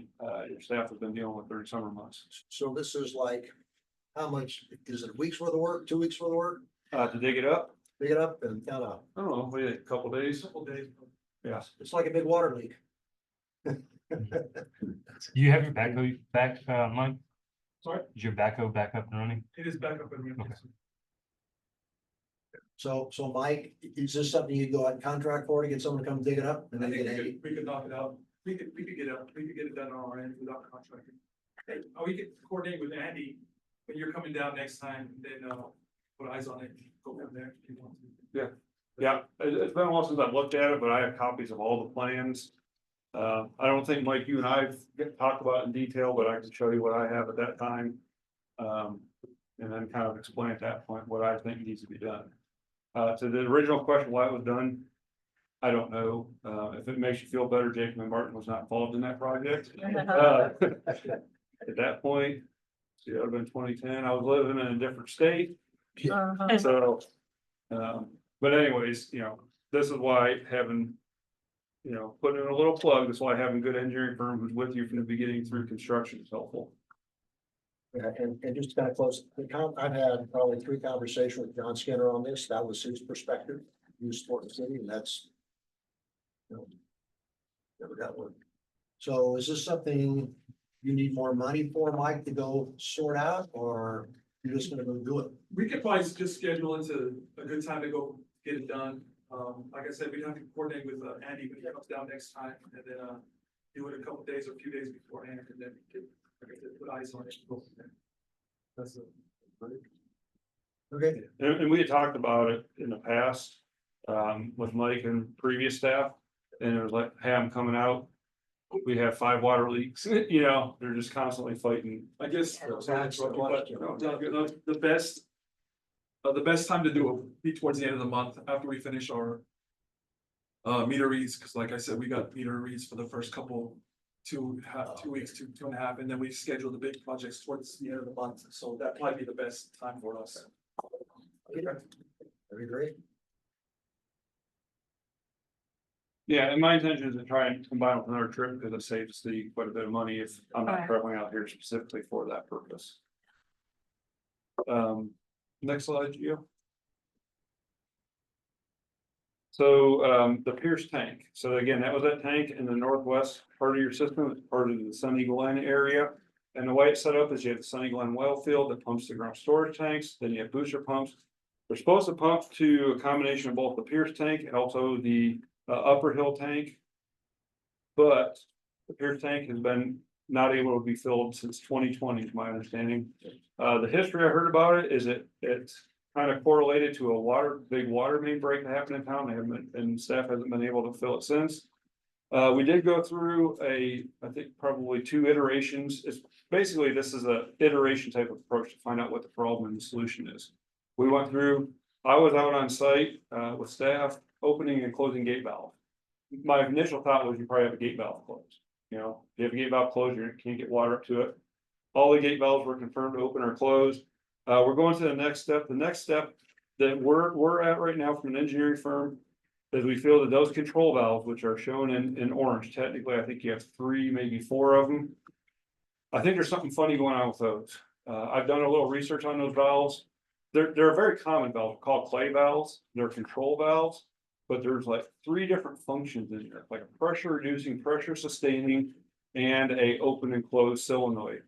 your staff has been dealing with during summer months.
So this is like, how much, is it a week's worth of work, 2 weeks worth of work?
To dig it up,
Dig it up and kind of,
I don't know, maybe a couple days.
Couple days.
Yeah.
it's like a big water leak.
You have your backhoe back, Mike?
Sorry,
Is your backhoe back up and running?
it is back up and running.
Okay.
So Mike, is this something you go out and contract for to get someone to come dig it up? And
I
then
think
get
we
Andy?
could, we could knock it out. We could get it done on our end without contracting. Hey, we could coordinate with Andy when you're coming down next time, then, put eyes on it, go from there if you want to.
Yeah, it's been a while since I've looked at it, but I have copies of all the plans. I don't think, Mike, you and I've talked about it in detail, but I can show you what I have at that time. And then kind of explain at that point what I think needs to be done. To the original question, why it was done, I don't know. If it makes you feel better, Jacob and Martin was not involved in that project. At that point, see, that would have been 2010. I was living in a different state.
Uh-huh.
So, but anyways, this is why having, putting in a little plug, that's why having good engineering firm who's with you from the beginning through construction is helpful.
Yeah, and just to kind of close, I've had probably 3 conversations with John Skinner on this. That was his perspective. He was supporting the city and that's. Never got one. So is this something you need more money for, Mike, to go sort out, or you're just gonna go do it?
We could probably just schedule into a good time to go get it done. Like I said, we'd have to coordinate with Andy when he comes down next time, and then do it a couple days or a few days beforehand, and then get, like I said, put eyes on it. And go from there. That's it.
Okay,
And we had talked about it in the past, with Mike and previous staff. And it was like, hey, I'm coming out. We have 5 water leaks, they're just constantly fighting.
I guess
That's the question.
the best time to do it would be towards the end of the month after we finish our meter reads, because like I said, we got meter reads for the first couple 2 weeks, 2.5, and then we schedule the big projects towards the end of the month. So that might be the best time for us.
that'd be great.
Yeah, and my intention is to try and combine with another trip because it saves the city quite a bit of money if I'm not
Alright.
traveling out here specifically for that purpose. Next slide, Gio. So, the Pierce tank. So again, that was that tank in the northwest part of your system. It's part of the Sunny Glen area. And the way it's set up is you have the Sunny Glen well field that pumps the ground storage tanks, then you have booster pumps. They're supposed to pump to a combination of both the Pierce tank and also the Upper Hill tank. But the Pierce tank has been not able to be filled since 2020, is my understanding. The history I heard about it is it's kind of correlated to a big water main break that happened in town. They haven't been, and staff hasn't been able to fill it since. We did go through I think probably 2 iterations. It's basically, this is a iteration type of approach to find out what the problem and the solution is. We went through, I was out on site with staff, opening and closing gate valve. My initial thought was you probably have a gate valve closed. If you have a gate valve closed, you can't get water up to it. All the gate valves were confirmed to open or closed. We're going to the next step. The next step that we're at right now from an engineering firm is we feel that those control valves, which are shown in orange, technically, I think you have 3, maybe 4 of them. I think there's something funny going on with those. I've done a little research on those valves. They're a very common valve called clay valves. They're control valves, but there's like 3 different functions in there, like a pressure reducing, pressure sustaining, and a open and closed solenoid.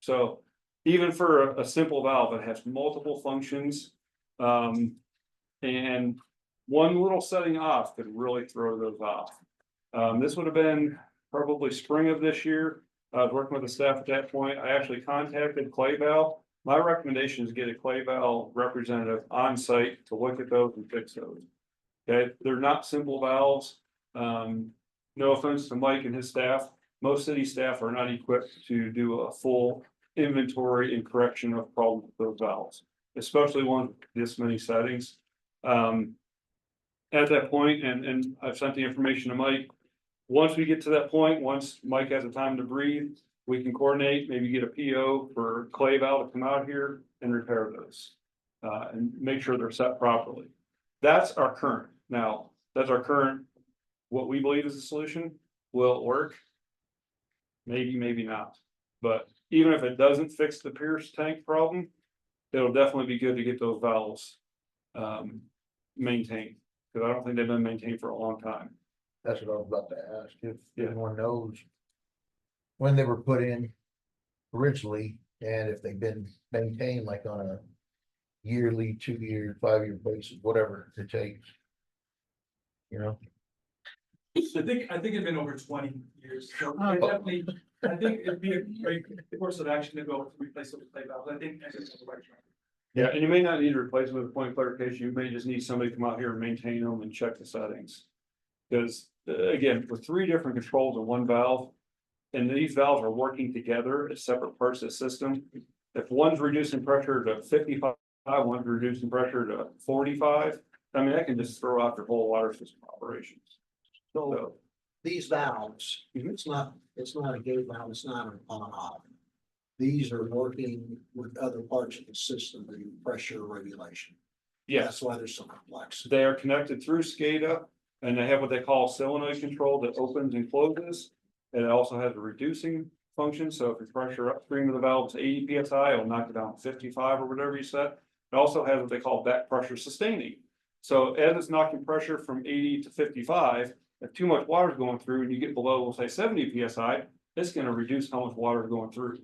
So even for a simple valve, it has multiple functions. And one little setting off could really throw those off. This would have been probably spring of this year. I was working with the staff at that point. I actually contacted Clay Valve. My recommendation is get a Clay Valve representative on site to look at those and fix those. Okay, they're not simple valves. No offense to Mike and his staff. Most city staff are not equipped to do a full inventory and correction of problems with those valves, especially ones with this many settings. At that point, and I've sent the information to Mike. Once we get to that point, once Mike has the time to breathe, we can coordinate, maybe get a PO for Clay Valve to come out here and repair those. And make sure they're set properly. That's our current. Now, that's our current, what we believe is the solution. Will it work? Maybe, maybe not. But even if it doesn't fix the Pierce tank problem, it'll definitely be good to get those valves maintained. Because I don't think they've been maintained for a long time.
That's what I was about to ask, if
Yeah.
anyone knows when they were put in originally, and if they've been maintained like on a yearly, 2-year, 5-year basis, whatever it takes. You know,
I think it'd been over 20 years, so I definitely, I think it'd be a great course of action to go to replace those plate valves, I think. That's the right track.
Yeah, and you may not need to replace them with a point of clarification, you may just need somebody to come out here and maintain them and check the settings. Because, again, with 3 different controls in one valve. And these valves are working together as separate parts of the system. If one's reducing pressure to 55, one's reducing pressure to 45. I mean, that can just throw out your whole water system operations.
So these valves,
Mhm.
it's not a gate valve, it's not an on off. These are working with other parts of the system, the pressure regulation.
Yes,
That's why they're so complex.
they are connected through SCADA and they have what they call solenoid control that opens and closes. And it also has a reducing function, so if your pressure upstream of the valve is 80 PSI, it'll knock it down to 55 or whatever you set. It also has what they call back pressure sustaining. So as it's knocking pressure from 80 to 55, if too much water is going through and you get below, we'll say 70 PSI, it's gonna reduce how much water is going through.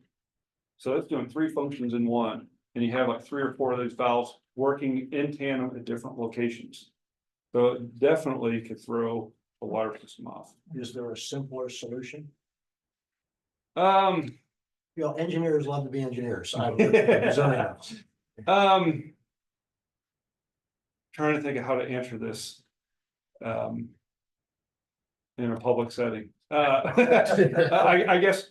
So it's doing 3 functions in one, and you have like 3 or 4 of those valves working in tandem at different locations. So it definitely could throw a water system off.
Is there a simpler solution?
Um,
You know, engineers love to be engineers. I don't know, design house.
Trying to think of how to answer this. Um. In a public setting. I guess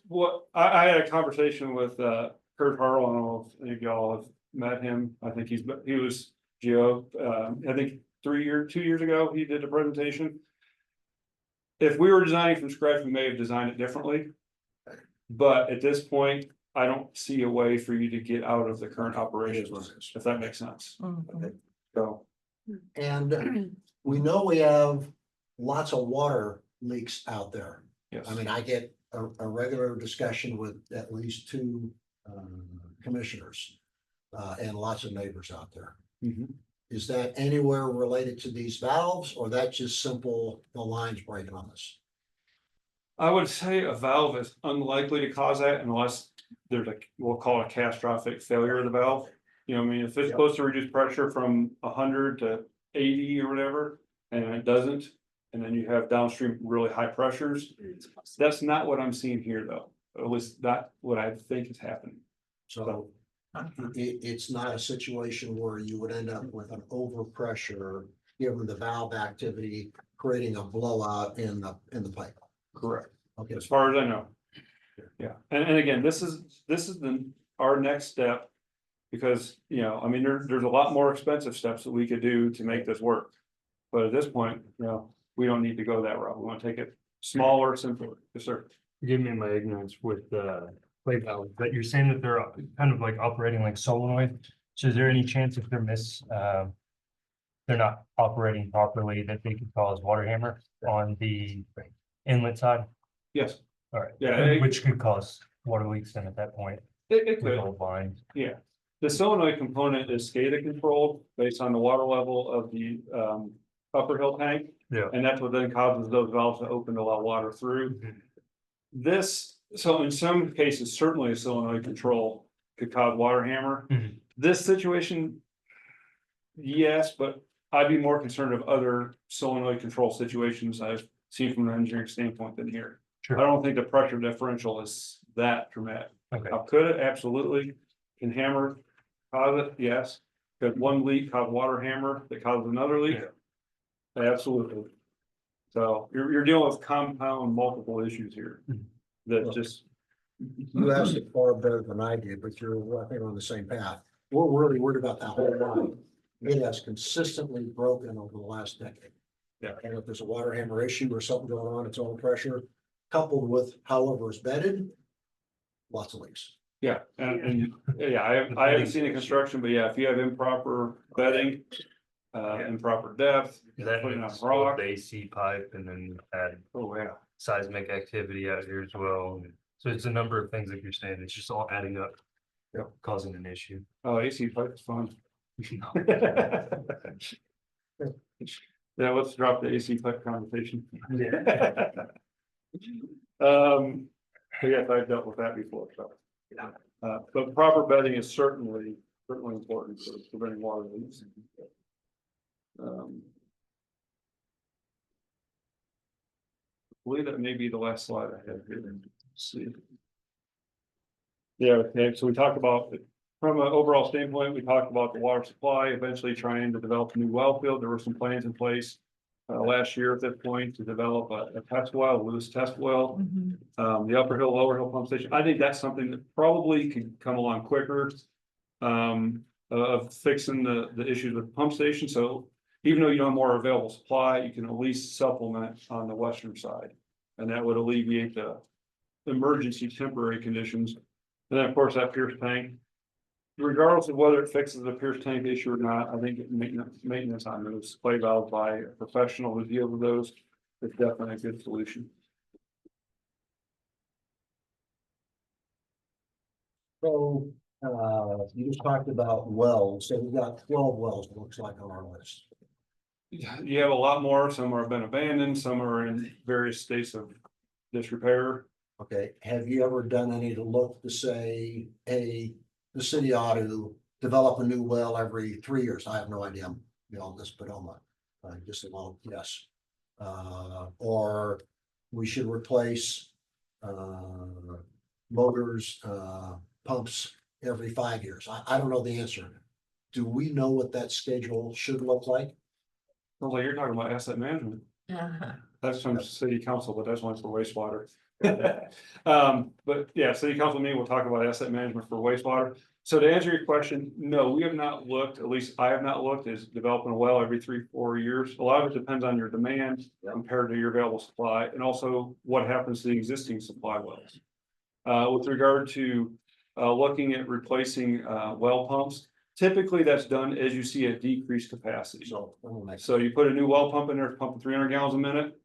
I had a conversation with Kurt Harrell. I don't know if any of y'all have met him. I think he was Geo. I think 2 years ago, he did a presentation. If we were designing from scratch, we may have designed it differently. But at this point, I don't see a way for you to get out of the current operations, if that makes sense.
Mhm.
So,
And we know we have lots of water leaks out there.
yes.
I mean, I get a regular discussion with at least 2 commissioners. And lots of neighbors out there.
Mhm.
Is that anywhere related to these valves, or that's just simple, the lines breaking on us?
I would say a valve is unlikely to cause that unless there's we'll call it a catastrophic failure of the valve. You know, I mean, if it's
Yep.
supposed to reduce pressure from 100 to 80 or whatever, and it doesn't. And then you have downstream really high pressures. That's not what I'm seeing here, though. At least not what I think is happening.
So it's not a situation where you would end up with an overpressure, given the valve activity, creating a blowout in the pipe.
Correct.
Okay,
As far as I know. Yeah, and again, this is our next step. Because, you know, I mean, there's a lot more expensive steps that we could do to make this work. But at this point, you know, we don't need to go that route. We want to take it smaller, simpler. Yes, sir.
Forgive me my ignorance with plate valves, but you're saying that they're kind of like operating like solenoid. So is there any chance if they're not operating properly that they could cause water hammer on the inlet side?
Yes,
All right.
Yeah,
Which could cause water leaks then at that point
it
with
could.
old lines.
Yeah, the solenoid component is SCADA controlled based on the water level of the upper hill tank.
Yeah.
And that's what then causes those valves to open to allow water through. So in some cases, certainly a solenoid control could cause water hammer.
Mhm.
This situation. Yes, but I'd be more concerned of other solenoid control situations I've seen from an engineering standpoint than here.
Sure.
I don't think the pressure differential is that dramatic.
Okay.
Now, could it? Absolutely. Can hammer cause it? Yes. Could one leak cause water hammer that causes another leak? Absolutely. So you're dealing with compound multiple issues here. That just,
you asked it far better than I did, but you're, I think, on the same path. We're really worried about that whole line. It has consistently broken over the last decade.
Yeah.
And if there's a water hammer issue or something going on, it's overpressure, coupled with however it's bedded, lots of leaks.
yeah, and yeah, I haven't seen the construction, but yeah, if you have improper bedding. Improper depth,
That
putting on
is
rock.
the AC pipe and then add
Oh, yeah.
seismic activity out here as well. So it's a number of things like you're saying. It's just all adding up.
Yep.
Causing an issue.
Oh, AC pipe is fun. Yeah, let's drop the AC pipe conversation. So yes, I've dealt with that before, so. But proper bedding is certainly certainly important for preventing water leaks. I believe that may be the last slide I have here. Let's see. Yeah, okay, so we talked about, from an overall standpoint, we talked about the water supply, eventually trying to develop a new well field. There were some plans in place last year at that point to develop a test well, a Lewis test well. The Upper Hill, Lower Hill pump station. I think that's something that probably can come along quicker. Of fixing the issues with the pump station. So even though you don't have more available supply, you can at least supplement on the western side. And that would alleviate the emergency temporary conditions. And then, of course, that Pierce tank, regardless of whether it fixes the Pierce tank issue or not, I think maintenance on those clay valves by a professional who deals with those is definitely a good solution.
So, you just talked about wells, so we've got 12 wells, it looks like on our list.
You have a lot more. Some have been abandoned, some are in various states of disrepair.
Okay, have you ever done any to look to say, hey, the city ought to develop a new well every 3 years? I have no idea, just put on my, just a little, yes. Or we should replace, motors, pumps every 5 years. I don't know the answer. Do we know what that schedule should look like?
Well, you're talking about asset management. That's from city council, but that's one for wastewater. But yeah, city council meeting, we'll talk about asset management for wastewater. So to answer your question, no, we have not looked, at least I have not looked, is developing a well every 3-4 years. A lot of it depends on your demand compared to your available supply, and also what happens to the existing supply wells. With regard to looking at replacing well pumps, typically that's done as you see a decreased capacity. So you put a new well pump in there, pumping 300 gallons a minute,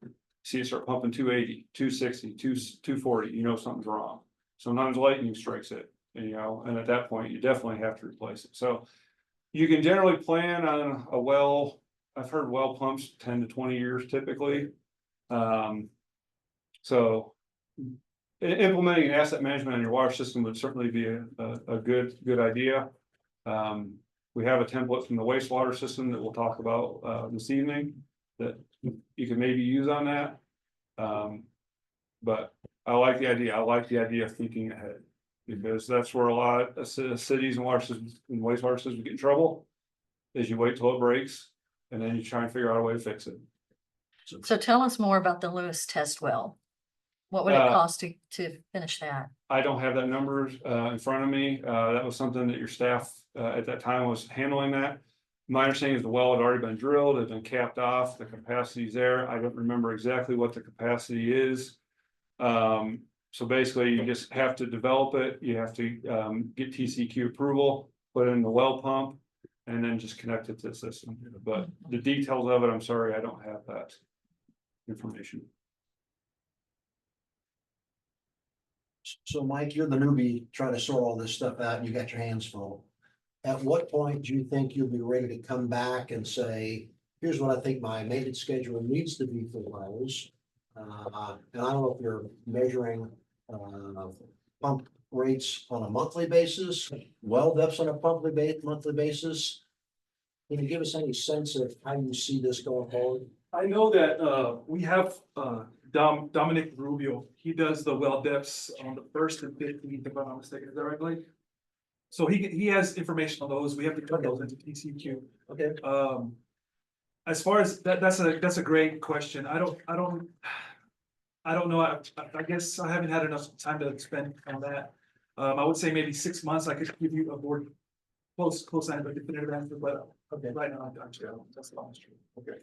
see it start pumping 280, 260, 240, you know something's wrong. Sometimes lightning strikes it, and at that point, you definitely have to replace it. So you can generally plan on a well, I've heard well pumps 10 to 20 years typically. So implementing an asset management on your water system would certainly be a good idea. We have a template from the wastewater system that we'll talk about this evening that you can maybe use on that. But I like the idea. I like the idea of thinking ahead, because that's where a lot of cities and water systems and wastewater systems get in trouble. Is you wait till it breaks and then you try and figure out a way to fix it.
So tell us more about the Lewis test well. What would it cost to finish that?
I don't have that number in front of me. That was something that your staff at that time was handling that. My understanding is the well had already been drilled, it had been capped off, the capacity's there. I don't remember exactly what the capacity is. So basically you just have to develop it. You have to get TCQ approval, put in the well pump, and then just connect it to the system. But the details of it, I'm sorry, I don't have that information.
So Mike, you're the newbie trying to sort all this stuff out and you got your hands full. At what point do you think you'll be ready to come back and say, here's what I think my maintenance schedule needs to be for wells? And I don't know if you're measuring pump rates on a monthly basis, well depths on a monthly basis. Can you give us any sense of how you see this going forward?
I know that we have Dominic Rubio. He does the well depths on the 1st and 15th, if I'm not mistaken. Is that right, Blake? So he has information on those. We have to turn those into TCQ.
Okay.
As far as that's a great question. I don't know. I guess I haven't had enough time to spend on that. I would say maybe 6 months. I could give you a more close and definitive answer, but okay, right now that's the honest truth. Okay.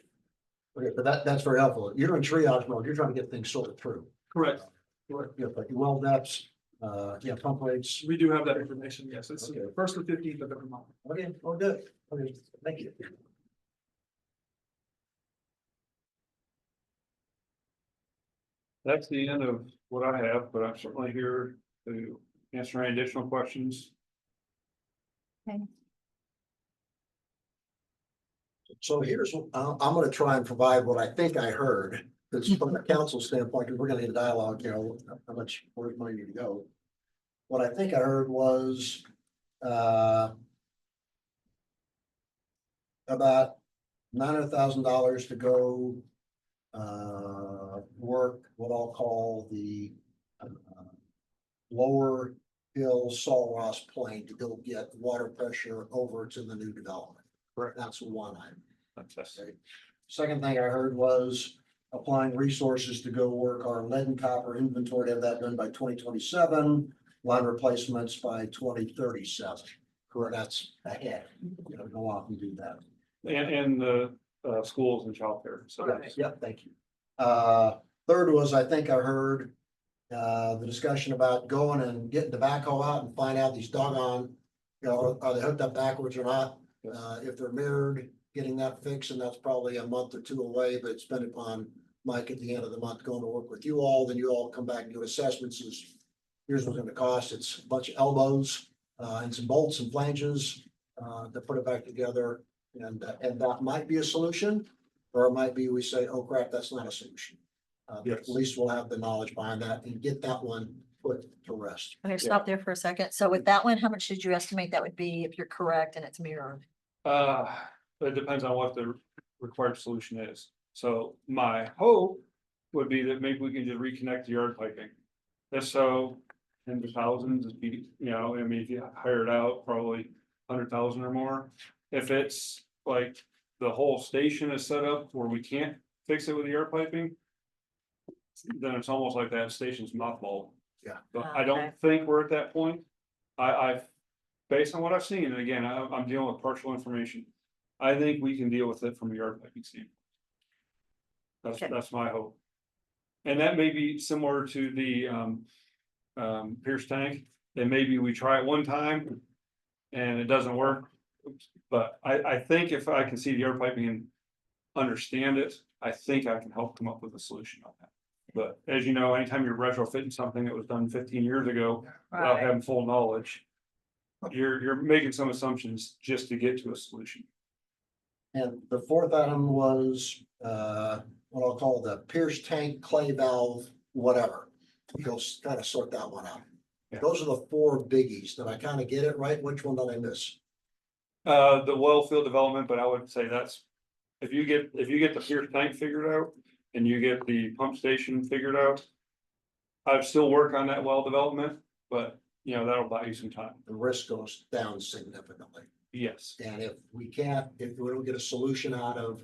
Okay, but that's very helpful. You're in triage mode. You're trying to get things sorted through.
Correct.
Yeah, but your well depths, pump rates.
We do have that information. Yes, it's
Okay.
1st to 15th of every month.
Okay, well, good. Okay, thank you.
That's the end of what I have, but I'm certainly here to answer any additional questions.
So here's, I'm gonna try and provide what I think I heard. That's from the council standpoint, because we're gonna need a dialogue, how much, where's money need to go? What I think I heard was, about $900,000 to go. Work what I'll call the lower hill Salt Ross Plain to go get water pressure over to the new development.
Correct.
That's one item.
That's
Okay. Second thing I heard was applying resources to go work our lead and copper inventory, have that done by 2027, line replacements by 2037. Correct, that's ahead. You know, go off and do that.
and the schools and childcare, so.
Yes, yep, thank you. Third was, I think I heard the discussion about going and getting the backhoe out and find out these doggone, you know, are they hooked up backwards or not? If they're mirrored, getting that fixed, and that's probably a month or two away, but it's been upon Mike at the end of the month going to work with you all, then you all come back and do assessments is, here's what's gonna cost, it's a bunch of elbows, and some bolts and flanges, to put it back together, and that might be a solution. Or it might be, we say, oh crap, that's not a solution. But
Yes.
at least we'll have the knowledge behind that and get that one put to rest.
Okay, stop there for a second. So with that one, how much did you estimate that would be if you're correct and it's mirrored?
It depends on what the required solution is. So my hope would be that maybe we can just reconnect the yard piping. If so, in the thousands, it'd be, you know, I mean, if you hire it out, probably 100,000 or more. If it's like the whole station is set up where we can't fix it with the yard piping, then it's almost like that station's mothballed.
Yeah.
But I don't
Okay.
think we're at that point. I've, based on what I've seen, and again, I'm dealing with partial information. I think we can deal with it from a yard piping standpoint.
Okay.
That's my hope. And that may be similar to the Pierce tank, and maybe we try it one time and it doesn't work. But I think if I can see the yard piping and understand it, I think I can help come up with a solution on that. But as you know, anytime you're retrofitting something that was done 15 years ago, without
Right.
having full knowledge, you're making some assumptions just to get to a solution.
And the fourth item was, what I'll call the Pierce tank clay valve, whatever. You'll kind of sort that one out.
Yeah.
Those are the four biggies. Did I kind of get it right? Which one did I miss?
The well field development, but I would say that's, if you get the Pierce tank figured out and you get the pump station figured out. I'd still work on that well development, but you know, that'll buy you some time.
The risk goes down significantly.
Yes,
And if we don't get a solution out of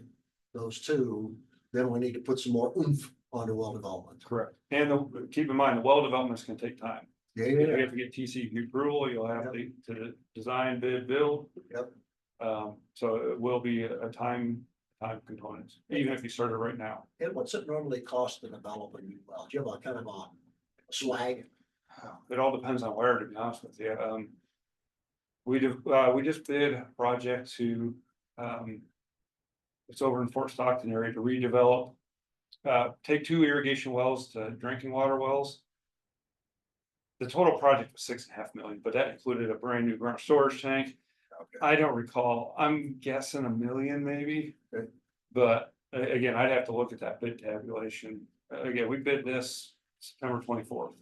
those two, then we need to put some more oomph onto well development.
correct. And keep in mind, the well developments can take time.
Yeah,
You have to get TCP approval, you'll have to design, bid, build.
Yep.
So it will be a time component, even if you started right now.
And what's it normally cost to develop a new well? Do you have a kind of a swag?
It all depends on where, to be honest with you. We just did a project to, it's over in Fort Stockton area to redevelop. Take 2 irrigation wells to drinking water wells. The total project was 6.5 million, but that included a brand new ground storage tank.
Okay.
I don't recall, I'm guessing $1 million maybe.
Okay.
But again, I'd have to look at that bid tabulation. Again, we bid this September 24th.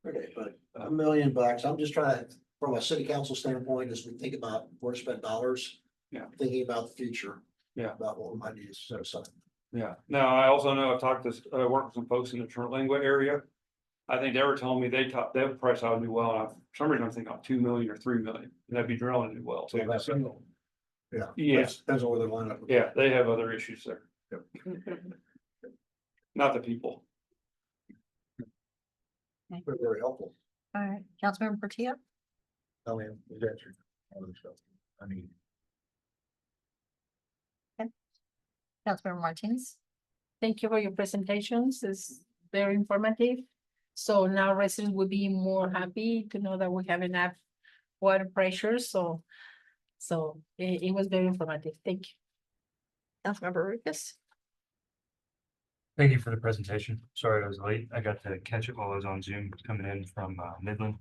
Okay, but $1 million, I'm just trying to, from a city council standpoint, as we think about where to spend dollars.
Yeah.
Thinking about the future.
Yeah.
About what we might need to set aside.
Yeah, now I also know I've talked to, worked with some folks in the Terlingua area. I think they were telling me they would price out a new well, and for some reason I'm thinking of 2 million or 3 million, and that'd be drilling a new well too.
Yeah.
Yeah,
Depends on where they line up.
yeah, they have other issues there.
Yep.
Not the people.
But very helpful.
All right, Councilmember Portillo?
I mean, we've answered all this stuff. I mean,
Councilmember Martinez?
Thank you for your presentations. It's very informative. So now residents will be more happy to know that we have enough water pressure. So it was very informative. Thank you.
Councilmember Lucas?
Thank you for the presentation. Sorry I was late. I got to catch it while I was on Zoom coming in from Midland.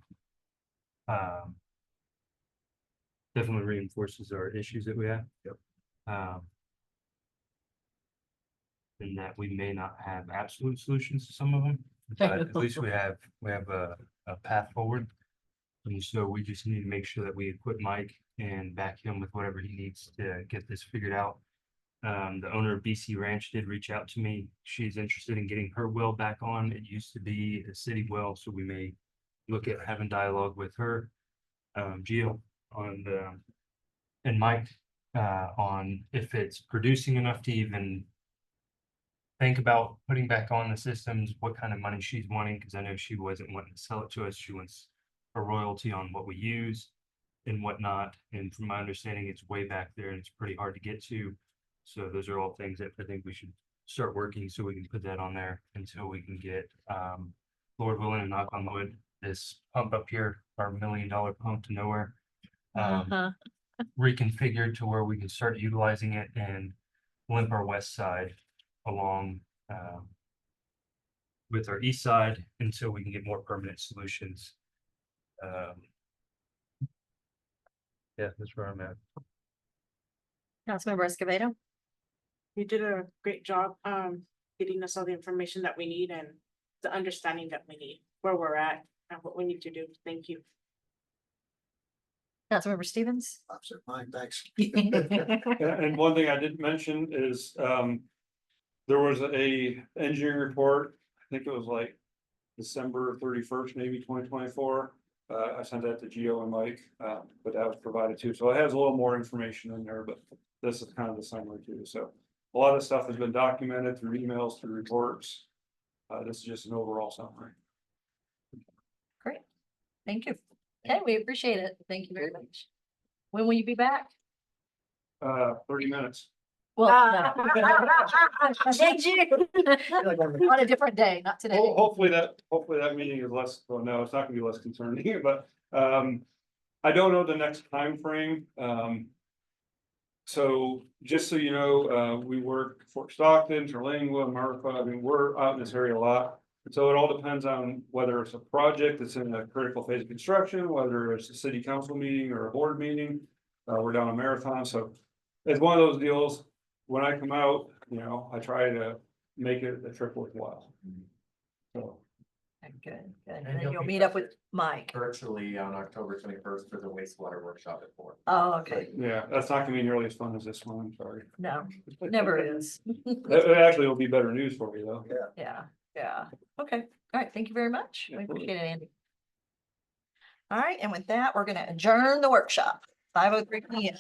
Definitely reinforces our issues that we have.
Yep.
And that we may not have absolute solutions to some of them, but at least we have a path forward. And so we just need to make sure that we equip Mike and back him with whatever he needs to get this figured out. The owner of BC Ranch did reach out to me. She's interested in getting her well back on. It used to be a city well, so we may look at having dialogue with her. Gio on the, and Mike, on if it's producing enough to even think about putting back on the systems, what kind of money she's wanting, because I know she wasn't wanting to sell it to us. She wants a royalty on what we use and whatnot. And from my understanding, it's way back there and it's pretty hard to get to. So those are all things that I think we should start working so we can put that on there until we can get, Lord willing and knock on wood, this pump up here, our $1 million pump to nowhere. Reconfigured to where we can start utilizing it and limp our west side along with our east side until we can get more permanent solutions. Yeah, that's where I'm at.
Councilmember Escobedo?
You did a great job, getting us all the information that we need and the understanding that we need, where we're at and what we need to do. Thank you.
Councilmember Stevens?
Opposite mine, thanks.
And one thing I didn't mention is, there was a engineering report, I think it was like December 31st, maybe 2024. I sent that to Gio and Mike, but that was provided too. So it has a little more information in there, but this is kind of the summary too. So a lot of stuff has been documented through emails, through reports. This is just an overall summary.
Great, thank you. Okay, we appreciate it. Thank you very much. When will you be back?
30 minutes.
Well, no. Thank you. On a different day, not today.
Hopefully that meeting is less, well, no, it's not gonna be less concerning, but, I don't know the next time frame. So just so you know, we work Fort Stockton, Terlingua, Marfa. I mean, we're out in this area a lot. So it all depends on whether it's a project that's in a critical phase of construction, whether it's a city council meeting or a board meeting. We're down on Marathon, so it's one of those deals. When I come out, you know, I try to make it a trip worthwhile. So,
Good, good.
And
And then
you'll
you'll
be
meet up with Mike.
virtually on October 21st for the wastewater workshop at 4.
Oh, okay.
yeah, that's not gonna be nearly as fun as this one, I'm sorry.
No, never is.
It actually will be better news for you though.
Yeah, yeah. Okay, all right. Thank you very much. We
Absolutely.
appreciate it, Andy. All right, and with that, we're gonna adjourn the workshop, 5:03 PM.